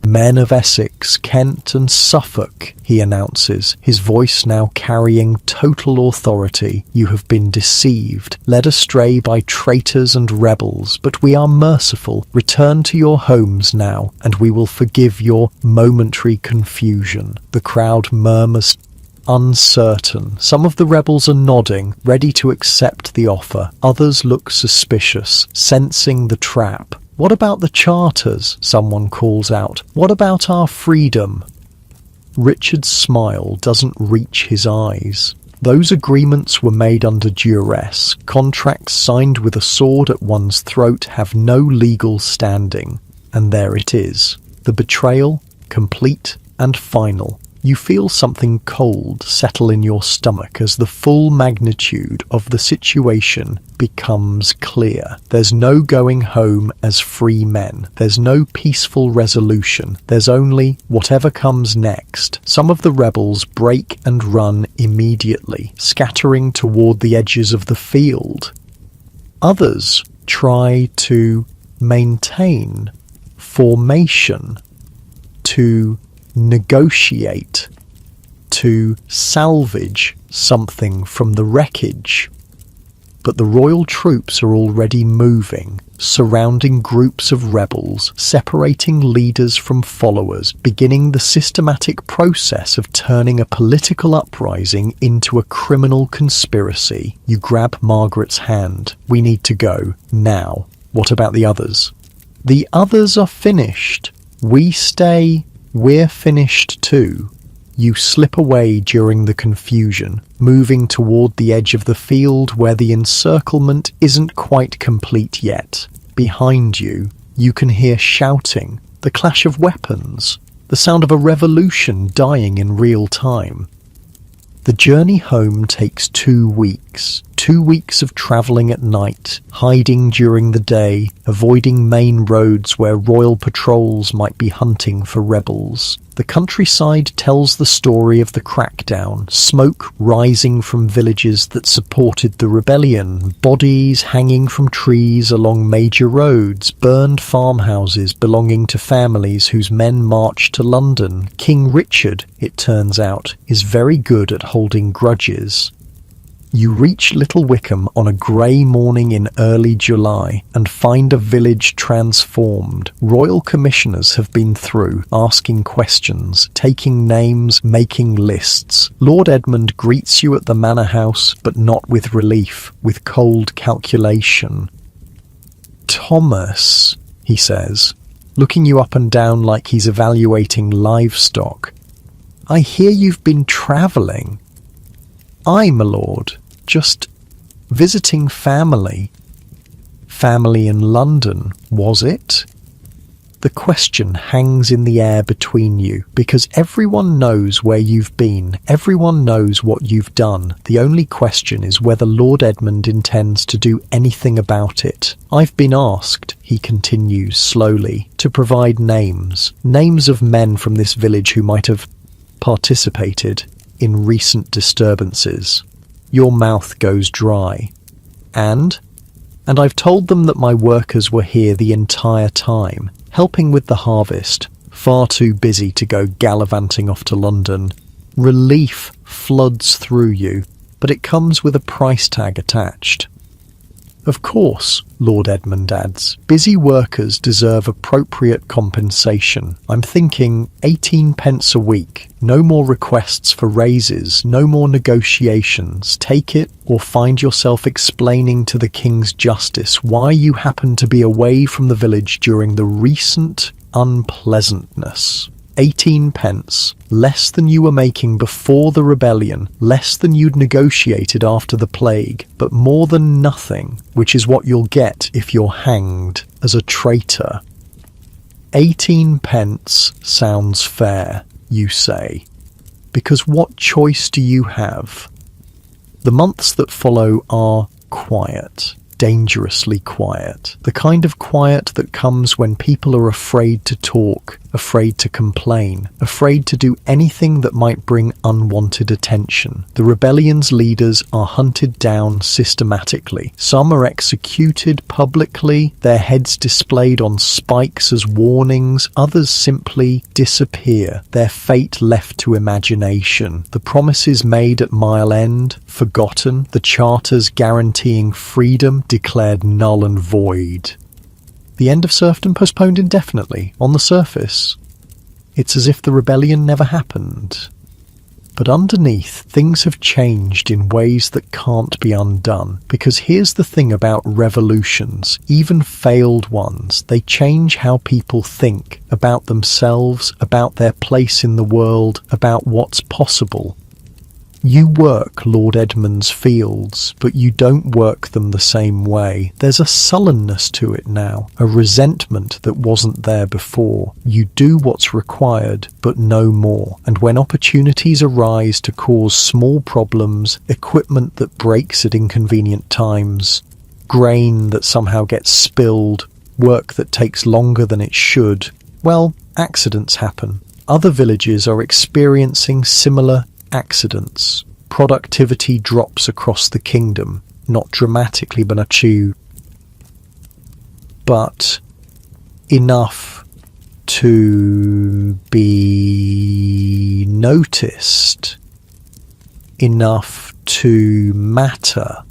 "Men of Essex, Kent and Suffolk," he announces, his voice now carrying total authority. "You have been deceived, led astray by traitors and rebels, but we are merciful. Return to your homes now, and we will forgive your momentary confusion." The crowd murmurs, uncertain. Some of the rebels are nodding, ready to accept the offer. Others look suspicious, sensing the trap. "What about the charters?" someone calls out. "What about our freedom?" Richard's smile doesn't reach his eyes. Those agreements were made under duress. Contracts signed with a sword at one's throat have no legal standing. And there it is. The betrayal, complete and final. You feel something cold settle in your stomach as the full magnitude of the situation becomes clear. There's no going home as free men. There's no peaceful resolution. There's only whatever comes next. Some of the rebels break and run immediately, scattering toward the edges of the field. Others try to maintain formation, to negotiate, to salvage something from the wreckage. But the royal troops are already moving, surrounding groups of rebels, separating leaders from followers, beginning the systematic process of turning a political uprising into a criminal conspiracy. You grab Margaret's hand. "We need to go, now." "What about the others?" "The others are finished. We stay. We're finished too." You slip away during the confusion, moving toward the edge of the field where the encirclement isn't quite complete yet. Behind you, you can hear shouting, the clash of weapons, the sound of a revolution dying in real time. The journey home takes 2 weeks. 2 weeks of travelling at night, hiding during the day, avoiding main roads where royal patrols might be hunting for rebels. The countryside tells the story of the crackdown, smoke rising from villages that supported the rebellion, bodies hanging from trees along major roads, burned farmhouses belonging to families whose men marched to London. King Richard, it turns out, is very good at holding grudges. You reach Little Wickham on a grey morning in early July and find a village transformed. Royal commissioners have been through, asking questions, taking names, making lists. Lord Edmund greets you at the manor house, but not with relief, with cold calculation. "Thomas," he says, looking you up and down like he's evaluating livestock, "I hear you've been travelling." "Aye, my lord, just visiting family." "Family in London, was it?" The question hangs in the air between you, because everyone knows where you've been, everyone knows what you've done. The only question is whether Lord Edmund intends to do anything about it. "I've been asked," he continues slowly, "to provide names of men from this village who might have participated in recent disturbances." Your mouth goes dry. And I've told them that my workers were here the entire time, helping with the harvest, far too busy to go gallivanting off to London. Relief floods through you, but it comes with a price tag attached. "Of course," Lord Edmund adds, "busy workers deserve appropriate compensation. I'm thinking 18 pence a week. No more requests for raises, no more negotiations. Take it or find yourself explaining to the King's Justice why you happen to be away from the village during the recent unpleasantness." 18 pence, less than you were making before the rebellion, less than you'd negotiated after the plague, but more than nothing, which is what you'll get if you're hanged as a traitor. 18 pence sounds fair, you say, because what choice do you have? The months that follow are quiet. Dangerously quiet. The kind of quiet that comes when people are afraid to talk, afraid to complain, afraid to do anything that might bring unwanted attention. The rebellion's leaders are hunted down systematically. Some are executed publicly, their heads displayed on spikes as warnings. Others simply disappear, their fate left to imagination. The promises made at Mile End, forgotten. The charters guaranteeing freedom declared null and void. The end of serfdom postponed indefinitely. On the surface, it's as if the rebellion never happened. But underneath, things have changed in ways that can't be undone. Because here's the thing about revolutions, even failed ones, they change how people think about themselves, about their place in the world, about what's possible. You work Lord Edmund's fields, but you don't work them the same way. There's a sullenness to it now, a resentment that wasn't there before. You do what's required, but no more. And when opportunities arise to cause small problems, equipment that breaks at inconvenient times, grain that somehow gets spilled, work that takes longer than it should, well, accidents happen. Other villages are experiencing similar accidents. Productivity drops across the kingdom, not dramatically but enough to be noticed, enough to matter.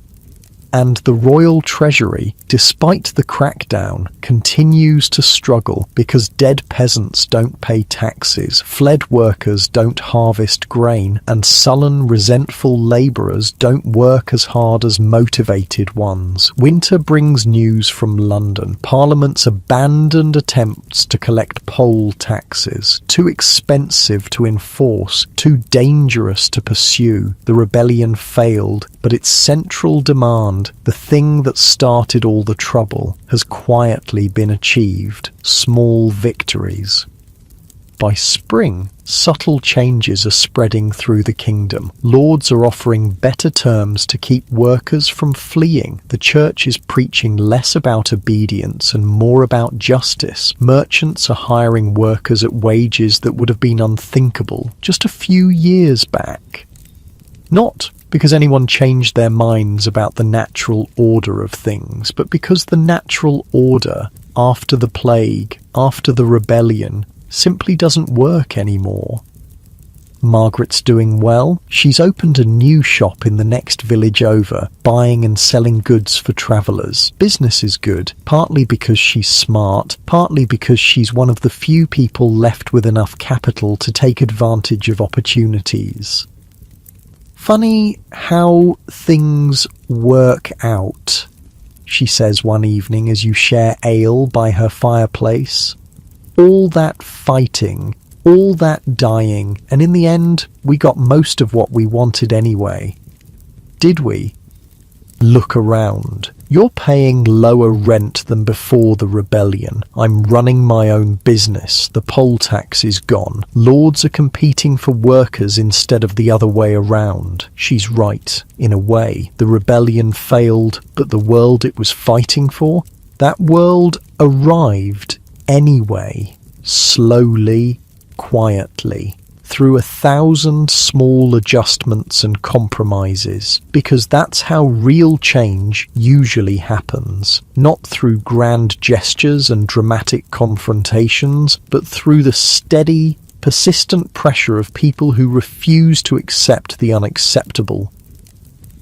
And the royal treasury, despite the crackdown, continues to struggle because dead peasants don't pay taxes, fled workers don't harvest grain, and sullen, resentful labourers don't work as hard as motivated ones. Winter brings news from London. Parliament's abandoned attempts to collect poll taxes, too expensive to enforce, too dangerous to pursue. The rebellion failed, but its central demand, the thing that started all the trouble, has quietly been achieved. Small victories. By spring, subtle changes are spreading through the kingdom. Lords are offering better terms to keep workers from fleeing. The church is preaching less about obedience and more about justice. Merchants are hiring workers at wages that would have been unthinkable just a few years back. Not because anyone changed their minds about the natural order of things, but because the natural order, after the plague, after the rebellion, simply doesn't work anymore. Margaret's doing well. She's opened a new shop in the next village over, buying and selling goods for travellers. Business is good, partly because she's smart, partly because she's one of the few people left with enough capital to take advantage of opportunities. Funny how things work out, she says one evening as you share ale by her fireplace. All that fighting, all that dying, and in the end, we got most of what we wanted anyway. Did we? Look around. You're paying lower rent than before the rebellion. I'm running my own business. The poll tax is gone. Lords are competing for workers instead of the other way around. She's right, in a way. The rebellion failed, but the world it was fighting for? That world arrived anyway. Slowly, quietly. Through 1,000 small adjustments and compromises, because that's how real change usually happens. Not through grand gestures and dramatic confrontations, but through the steady, persistent pressure of people who refuse to accept the unacceptable.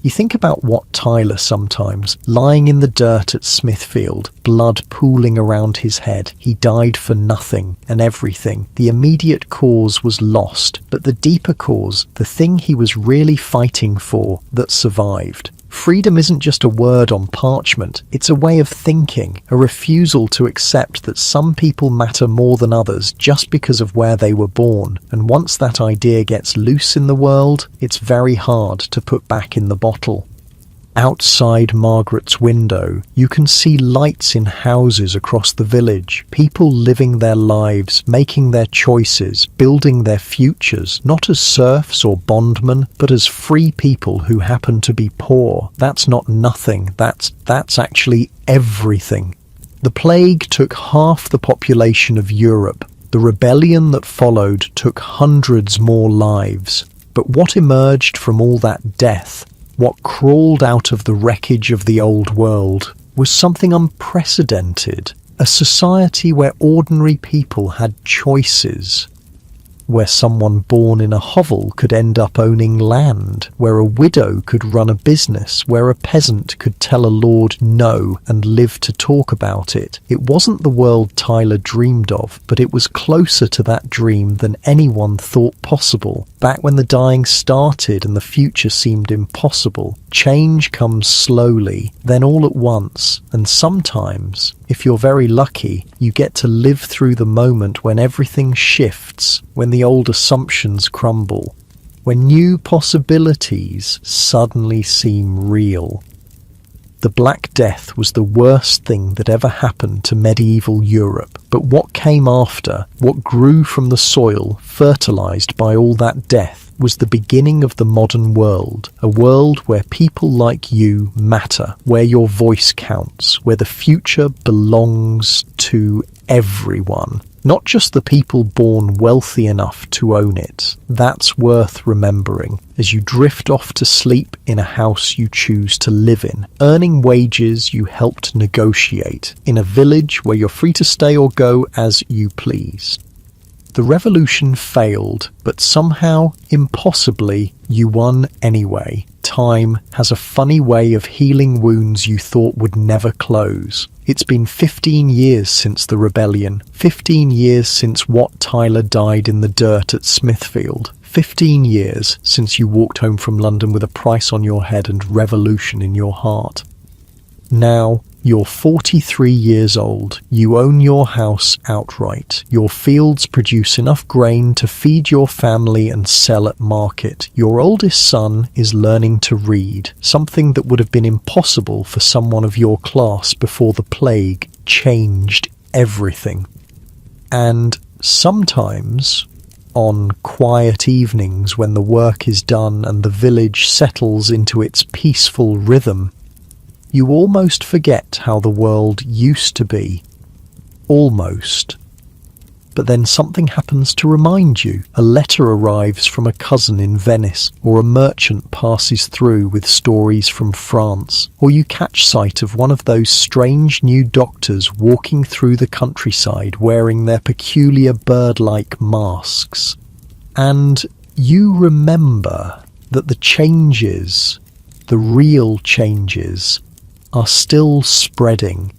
You think about Wat Tyler sometimes, lying in the dirt at Smithfield, blood pooling around his head. He died for nothing and everything. The immediate cause was lost, but the deeper cause, the thing he was really fighting for, that survived. Freedom isn't just a word on parchment, it's a way of thinking, a refusal to accept that some people matter more than others just because of where they were born. And once that idea gets loose in the world, it's very hard to put back in the bottle. Outside Margaret's window, you can see lights in houses across the village, people living their lives, making their choices, building their futures, not as serfs or bondmen, but as free people who happen to be poor. That's not nothing, that's actually everything. The plague took half the population of Europe. The rebellion that followed took hundreds more lives. But what emerged from all that death, what crawled out of the wreckage of the old world, was something unprecedented, a society where ordinary people had choices, where someone born in a hovel could end up owning land, where a widow could run a business, where a peasant could tell a lord no and live to talk about it. It wasn't the world Tyler dreamed of, but it was closer to that dream than anyone thought possible. Back when the dying started and the future seemed impossible, change comes slowly, then all at once, and sometimes, if you're very lucky, you get to live through the moment when everything shifts, when the old assumptions crumble, when new possibilities suddenly seem real. The Black Death was the worst thing that ever happened to medieval Europe, but what came after, what grew from the soil, fertilized by all that death, was the beginning of the modern world, a world where people like you matter, where your voice counts, where the future belongs to everyone, not just the people born wealthy enough to own it. That's worth remembering as you drift off to sleep in a house you choose to live in, earning wages you helped negotiate, in a village where you're free to stay or go as you please. The revolution failed, but somehow, impossibly, you won anyway. Time has a funny way of healing wounds you thought would never close. It's been 15 years since the rebellion, 15 years since Wat Tyler died in the dirt at Smithfield, 15 years since you walked home from London with a price on your head and revolution in your heart. Now, you're 43 years old. You own your house outright. Your fields produce enough grain to feed your family and sell at market. Your oldest son is learning to read, something that would have been impossible for someone of your class before the plague changed everything. And sometimes, on quiet evenings when the work is done and the village settles into its peaceful rhythm, you almost forget how the world used to be. Almost. But then something happens to remind you. A letter arrives from a cousin in Venice, or a merchant passes through with stories from France, or you catch sight of one of those strange new doctors walking through the countryside wearing their peculiar bird-like masks. And you remember that the changes, the real changes, are still spreading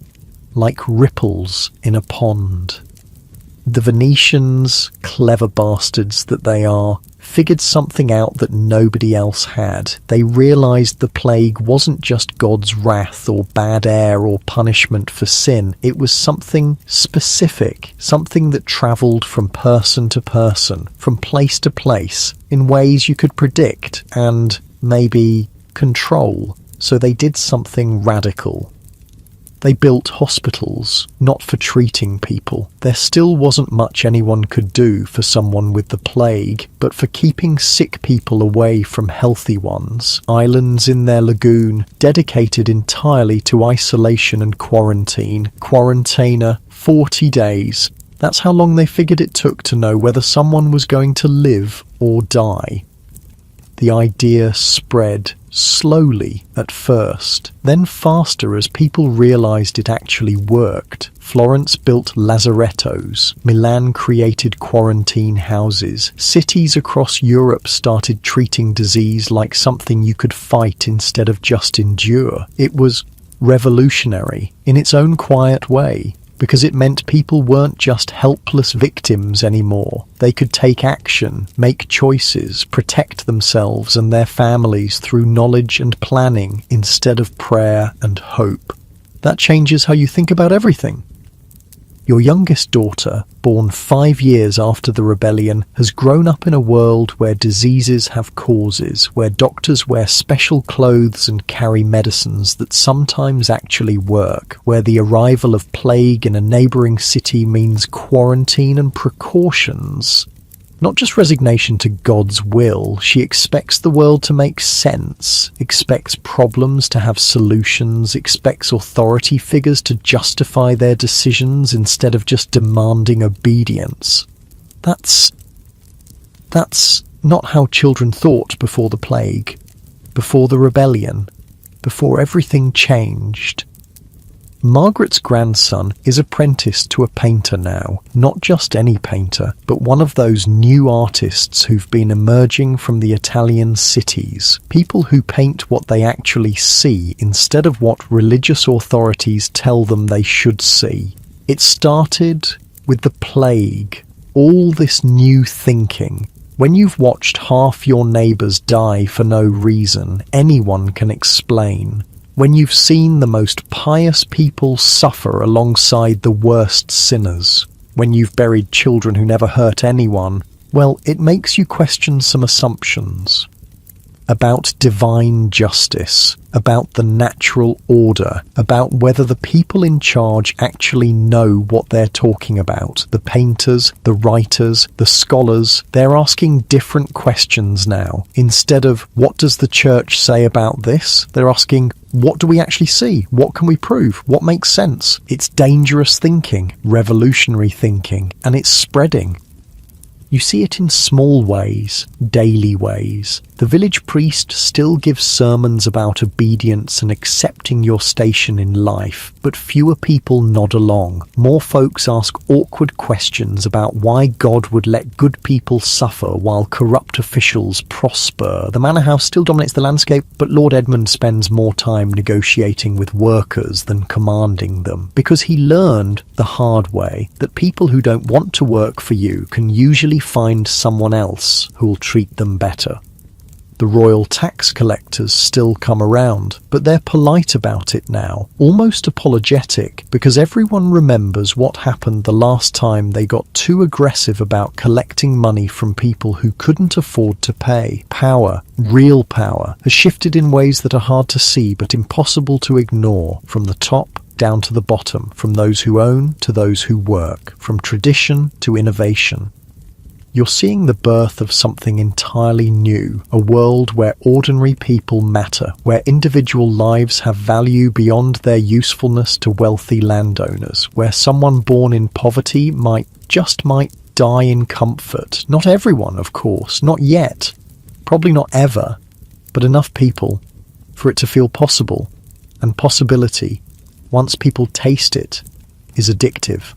like ripples in a pond. The Venetians, clever bastards that they are, figured something out that nobody else had. They realized the plague wasn't just God's wrath or bad air or punishment for sin. It was something specific, something that traveled from person to person, from place to place, in ways you could predict and maybe control. So they did something radical. They built hospitals, not for treating people. There still wasn't much anyone could do for someone with the plague, but for keeping sick people away from healthy ones. Islands in their lagoon, dedicated entirely to isolation and quarantine. Quarantainer, 40 days. That's how long they figured it took to know whether someone was going to live or die. The idea spread slowly at first, then faster as people realized it actually worked. Florence built lazarettos, Milan created quarantine houses, cities across Europe started treating disease like something you could fight instead of just endure. It was revolutionary in its own quiet way. because it meant people weren't just helpless victims anymore. They could take action, make choices, protect themselves and their families through knowledge and planning instead of prayer and hope. That changes how you think about everything. Your youngest daughter, born 5 years after the rebellion, has grown up in a world where diseases have causes, where doctors wear special clothes and carry medicines that sometimes actually work, where the arrival of plague in a neighbouring city means quarantine and precautions. Not just resignation to God's will, she expects the world to make sense, expects problems to have solutions, expects authority figures to justify their decisions instead of just demanding obedience. That's not how children thought before the plague, before the rebellion, before everything changed. Margaret's grandson is apprenticed to a painter now, not just any painter, but one of those new artists who've been emerging from the Italian cities, people who paint what they actually see instead of what religious authorities tell them they should see. It started with the plague, all this new thinking. When you've watched half your neighbours die for no reason, anyone can explain. When you've seen the most pious people suffer alongside the worst sinners, when you've buried children who never hurt anyone, well, it makes you question some assumptions about divine justice, about the natural order, about whether the people in charge actually know what they're talking about. The painters, the writers, the scholars, they're asking different questions now. Instead of, what does the church say about this? They're asking, what do we actually see? What can we prove? What makes sense? It's dangerous thinking, revolutionary thinking, and it's spreading. You see it in small ways, daily ways. The village priest still gives sermons about obedience and accepting your station in life, but fewer people nod along. More folks ask awkward questions about why God would let good people suffer while corrupt officials prosper. The manor house still dominates the landscape, but Lord Edmund spends more time negotiating with workers than commanding them, because he learned the hard way that people who don't want to work for you can usually find someone else who'll treat them better. The royal tax collectors still come around, but they're polite about it now, almost apologetic, because everyone remembers what happened the last time they got too aggressive about collecting money from people who couldn't afford to pay. Power, real power, has shifted in ways that are hard to see but impossible to ignore, from the top down to the bottom, from those who own to those who work, from tradition to innovation. You're seeing the birth of something entirely new, a world where ordinary people matter, where individual lives have value beyond their usefulness to wealthy landowners, where someone born in poverty might die in comfort. Not everyone, of course, not yet, probably not ever, but enough people for it to feel possible, and possibility, once people taste it, is addictive.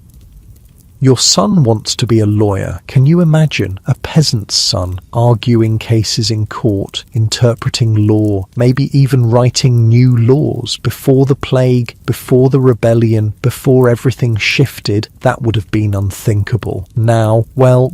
Your son wants to be a lawyer. Can you imagine a peasant's son arguing cases in court, interpreting law, maybe even writing new laws? Before the plague, before the rebellion, before everything shifted, that would have been unthinkable. Now, well,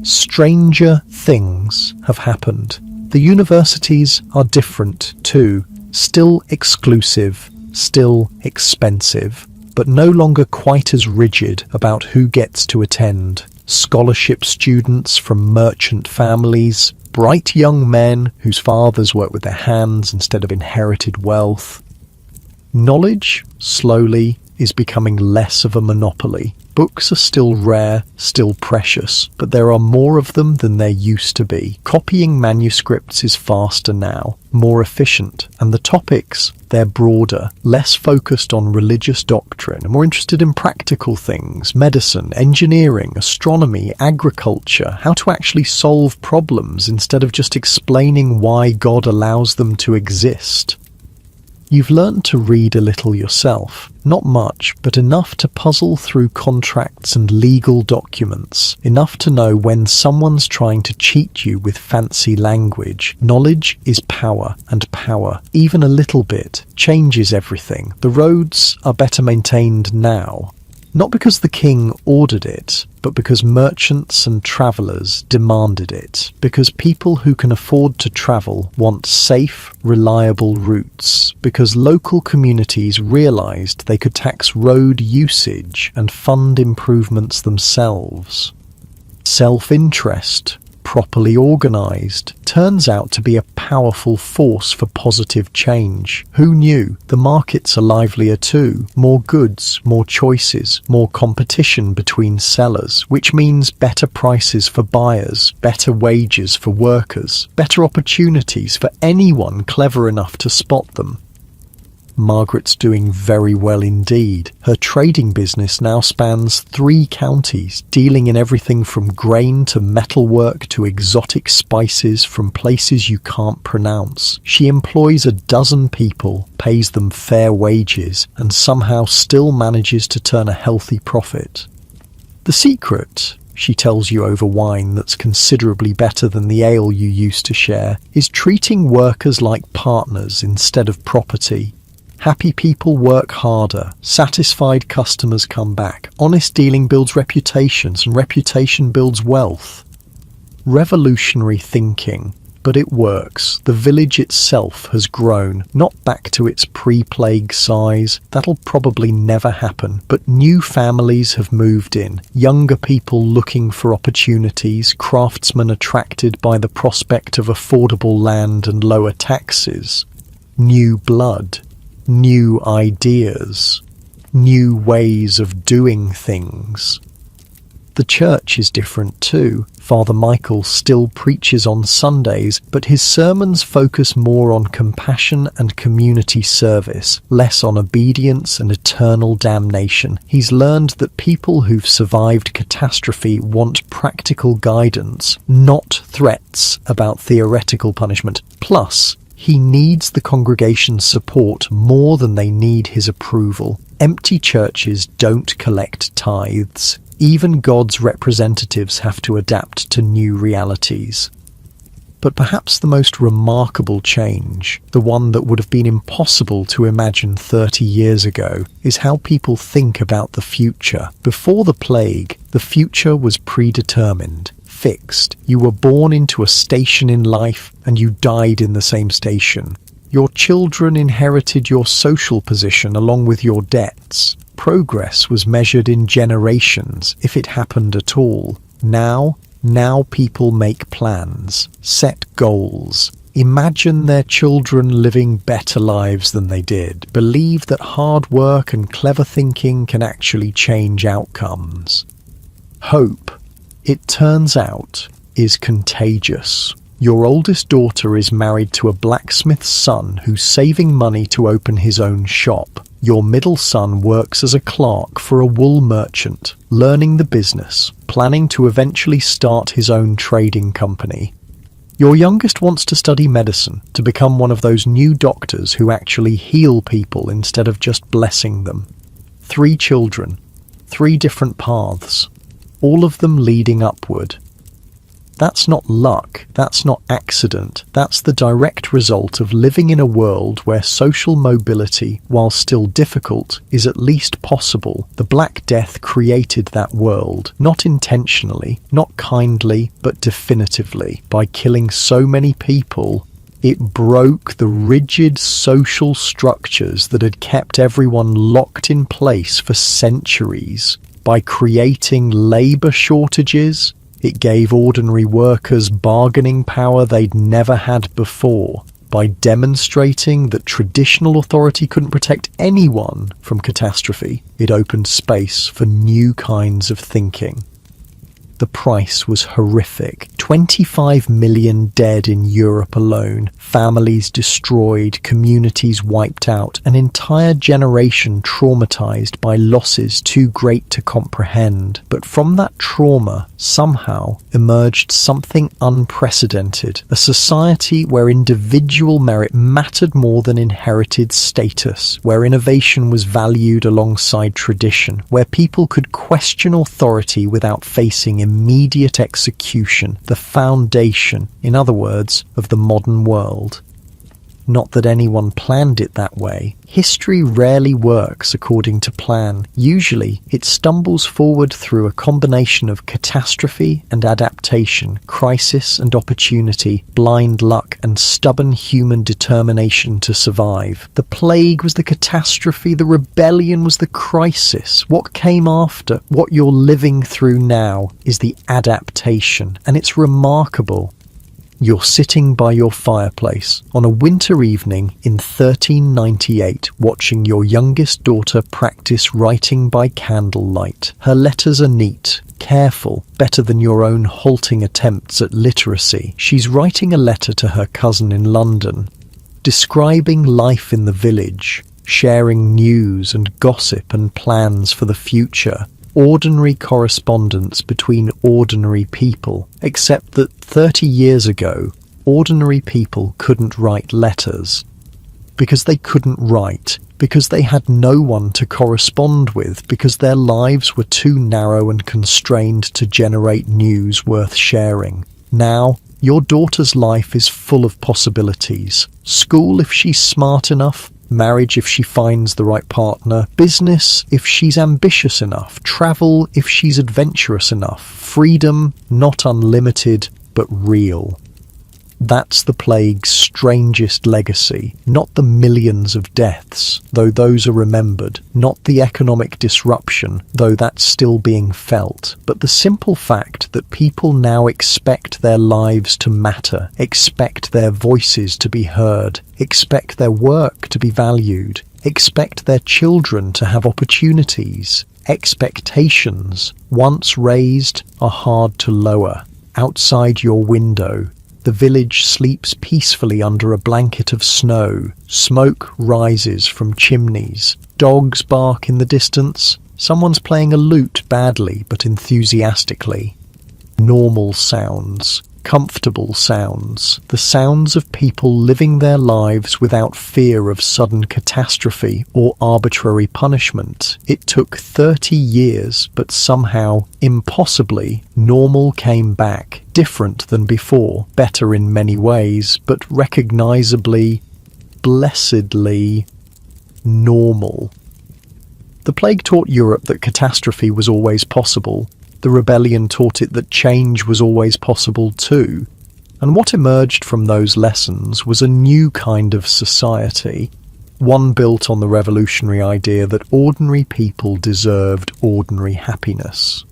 stranger things have happened. The universities are different too. Still exclusive, still expensive, but no longer quite as rigid about who gets to attend. Scholarship students from merchant families, bright young men whose fathers work with their hands instead of inherited wealth. Knowledge, slowly, is becoming less of a monopoly. Books are still rare, still precious, but there are more of them than there used to be. Copying manuscripts is faster now, more efficient, and the topics, they're broader, less focused on religious doctrine, and more interested in practical things, medicine, engineering, astronomy, agriculture, how to actually solve problems instead of just explaining why God allows them to exist. You've learned to read a little yourself. Not much, but enough to puzzle through contracts and legal documents. Enough to know when someone's trying to cheat you with fancy language. Knowledge is power, and power, even a little bit, changes everything. The roads are better maintained now. Not because the king ordered it, but because merchants and travellers demanded it. Because people who can afford to travel want safe, reliable routes. Because local communities realised they could tax road usage and fund improvements themselves. Self-interest, properly organised, turns out to be a powerful force for positive change. Who knew? The markets are livelier too. More goods, more choices, more competition between sellers, which means better prices for buyers, better wages for workers, better opportunities for anyone clever enough to spot them. Margaret's doing very well indeed. Her trading business now spans 3 counties, dealing in everything from grain to metalwork to exotic spices from places you can't pronounce. She employs 12 people, pays them fair wages, and somehow still manages to turn a healthy profit. The secret, she tells you over wine that's considerably better than the ale you used to share, is treating workers like partners instead of property. Happy people work harder, satisfied customers come back, honest dealing builds reputations, and reputation builds wealth. Revolutionary thinking, but it works. The village itself has grown, not back to its pre-plague size, that'll probably never happen, but new families have moved in, younger people looking for opportunities, craftsmen attracted by the prospect of affordable land and lower taxes, new blood. New ideas, new ways of doing things. The church is different too. Father Michael still preaches on Sundays, but his sermons focus more on compassion and community service, less on obedience and eternal damnation. He's learned that people who've survived catastrophe want practical guidance, not threats about theoretical punishment. Plus, he needs the congregation's support more than they need his approval. Empty churches don't collect tithes. Even God's representatives have to adapt to new realities. But perhaps the most remarkable change, the one that would have been impossible to imagine 30 years ago, is how people think about the future. Before the plague, the future was predetermined. Fixed. You were born into a station in life and you died in the same station. Your children inherited your social position along with your debts. Progress was measured in generations, if it happened at all. Now people make plans, set goals, imagine their children living better lives than they did, believe that hard work and clever thinking can actually change outcomes. Hope, it turns out, is contagious. Your oldest daughter is married to a blacksmith's son who's saving money to open his own shop. Your middle son works as a clerk for a wool merchant, learning the business, planning to eventually start his own trading company. Your youngest wants to study medicine, to become one of those new doctors who actually heal people instead of just blessing them. 3 children, 3 different paths, all of them leading upward. That's not luck, that's not accident, that's the direct result of living in a world where social mobility, while still difficult, is at least possible. The Black Death created that world, not intentionally, not kindly, but definitively. By killing so many people, it broke the rigid social structures that had kept everyone locked in place for centuries. By creating labour shortages, it gave ordinary workers bargaining power they'd never had before. By demonstrating that traditional authority couldn't protect anyone from catastrophe, it opened space for new kinds of thinking. The price was horrific. 25 million dead in Europe alone, families destroyed, communities wiped out, an entire generation traumatized by losses too great to comprehend. But from that trauma, somehow emerged something unprecedented, a society where individual merit mattered more than inherited status, where innovation was valued alongside tradition, where people could question authority without facing immediate execution, the foundation, in other words, of the modern world. Not that anyone planned it that way. History rarely works according to plan. Usually, it stumbles forward through a combination of catastrophe and adaptation, crisis and opportunity, blind luck and stubborn human determination to survive. The plague was the catastrophe, the rebellion was the crisis. What came after, what you're living through now, is the adaptation, and it's remarkable. You're sitting by your fireplace on a winter evening in 1398, watching your youngest daughter practice writing by candlelight. Her letters are neat, careful, better than your own halting attempts at literacy. She's writing a letter to her cousin in London, describing life in the village, sharing news and gossip and plans for the future. Ordinary correspondence between ordinary people, except that 30 years ago, ordinary people couldn't write letters. Because they couldn't write, because they had no one to correspond with, because their lives were too narrow and constrained to generate news worth sharing. Now, your daughter's life is full of possibilities. School if she's smart enough, marriage if she finds the right partner, business if she's ambitious enough, travel if she's adventurous enough, freedom not unlimited but real. That's the plague's strangest legacy, not the millions of deaths, though those are remembered, not the economic disruption, though that's still being felt, but the simple fact that people now expect their lives to matter, expect their voices to be heard, expect their work to be valued, expect their children to have opportunities. Expectations, once raised, are hard to lower. Outside your window, the village sleeps peacefully under a blanket of snow. Smoke rises from chimneys. Dogs bark in the distance. Someone's playing a lute badly but enthusiastically. Normal sounds. Comfortable sounds. The sounds of people living their lives without fear of sudden catastrophe or arbitrary punishment. It took 30 years, but somehow, impossibly, normal came back. Different than before, better in many ways, but recognizably, blessedly, normal. The plague taught Europe that catastrophe was always possible. The rebellion taught it that change was always possible too. And what emerged from those lessons was a new kind of society, one built on the revolutionary idea that ordinary people deserved ordinary happiness.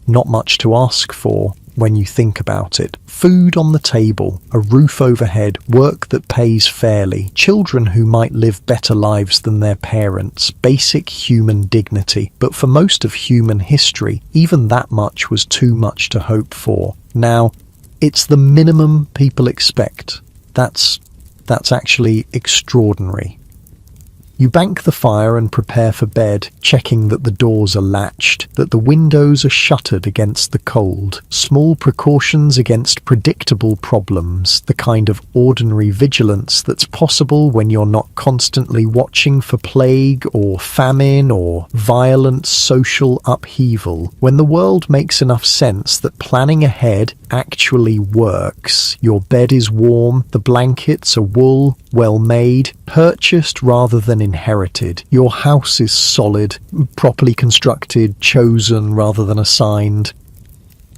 Not much to ask for when you think about it. Food on the table, a roof overhead, work that pays fairly, children who might live better lives than their parents, basic human dignity. But for most of human history, even that much was too much to hope for. Now, it's the minimum people expect. That's actually extraordinary. You bank the fire and prepare for bed, checking that the doors are latched, that the windows are shuttered against the cold. Small precautions against predictable problems, the kind of ordinary vigilance that's possible when you're not constantly watching for plague or famine or violent social upheaval. When the world makes enough sense that planning ahead actually works. Your bed is warm, the blankets are wool, well made, purchased rather than inherited. Your house is solid, properly constructed, chosen rather than assigned.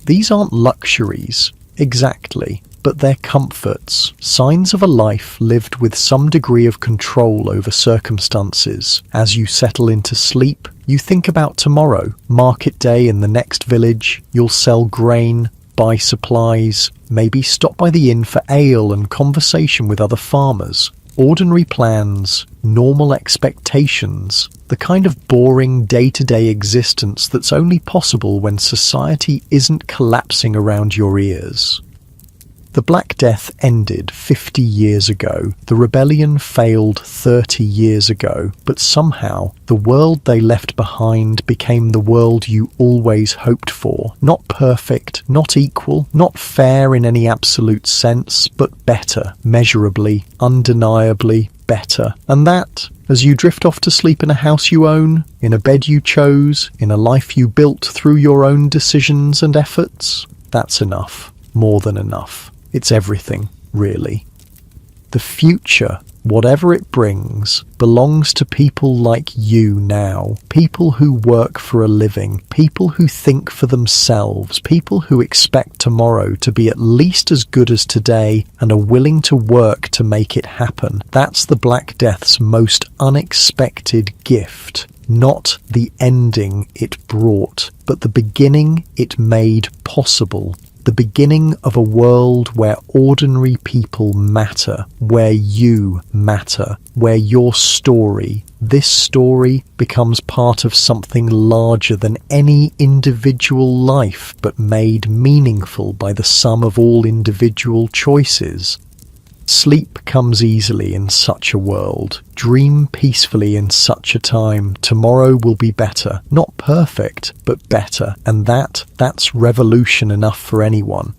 These aren't luxuries, exactly, but they're comforts, signs of a life lived with some degree of control over circumstances. As you settle into sleep, you think about tomorrow, market day in the next village, you'll sell grain, buy supplies, maybe stop by the inn for ale and conversation with other farmers. Ordinary plans, normal expectations, the kind of boring day-to-day existence that's only possible when society isn't collapsing around your ears. The Black Death ended 50 years ago. The rebellion failed 30 years ago. But somehow, the world they left behind became the world you always hoped for. Not perfect, not equal, not fair in any absolute sense, but better, measurably, undeniably better. And that, as you drift off to sleep in a house you own, in a bed you chose, in a life you built through your own decisions and efforts, that's enough. More than enough. It's everything, really. The future, whatever it brings, belongs to people like you now. People who work for a living, people who think for themselves, people who expect tomorrow to be at least as good as today and are willing to work to make it happen. That's the Black Death's most unexpected gift. Not the ending it brought, but the beginning it made possible. The beginning of a world where ordinary people matter, where you matter, where your story, this story, becomes part of something larger than any individual life, but made meaningful by the sum of all individual choices. Sleep comes easily in such a world. Dream peacefully in such a time. Tomorrow will be better. Not perfect, but better. And that's revolution enough for anyone.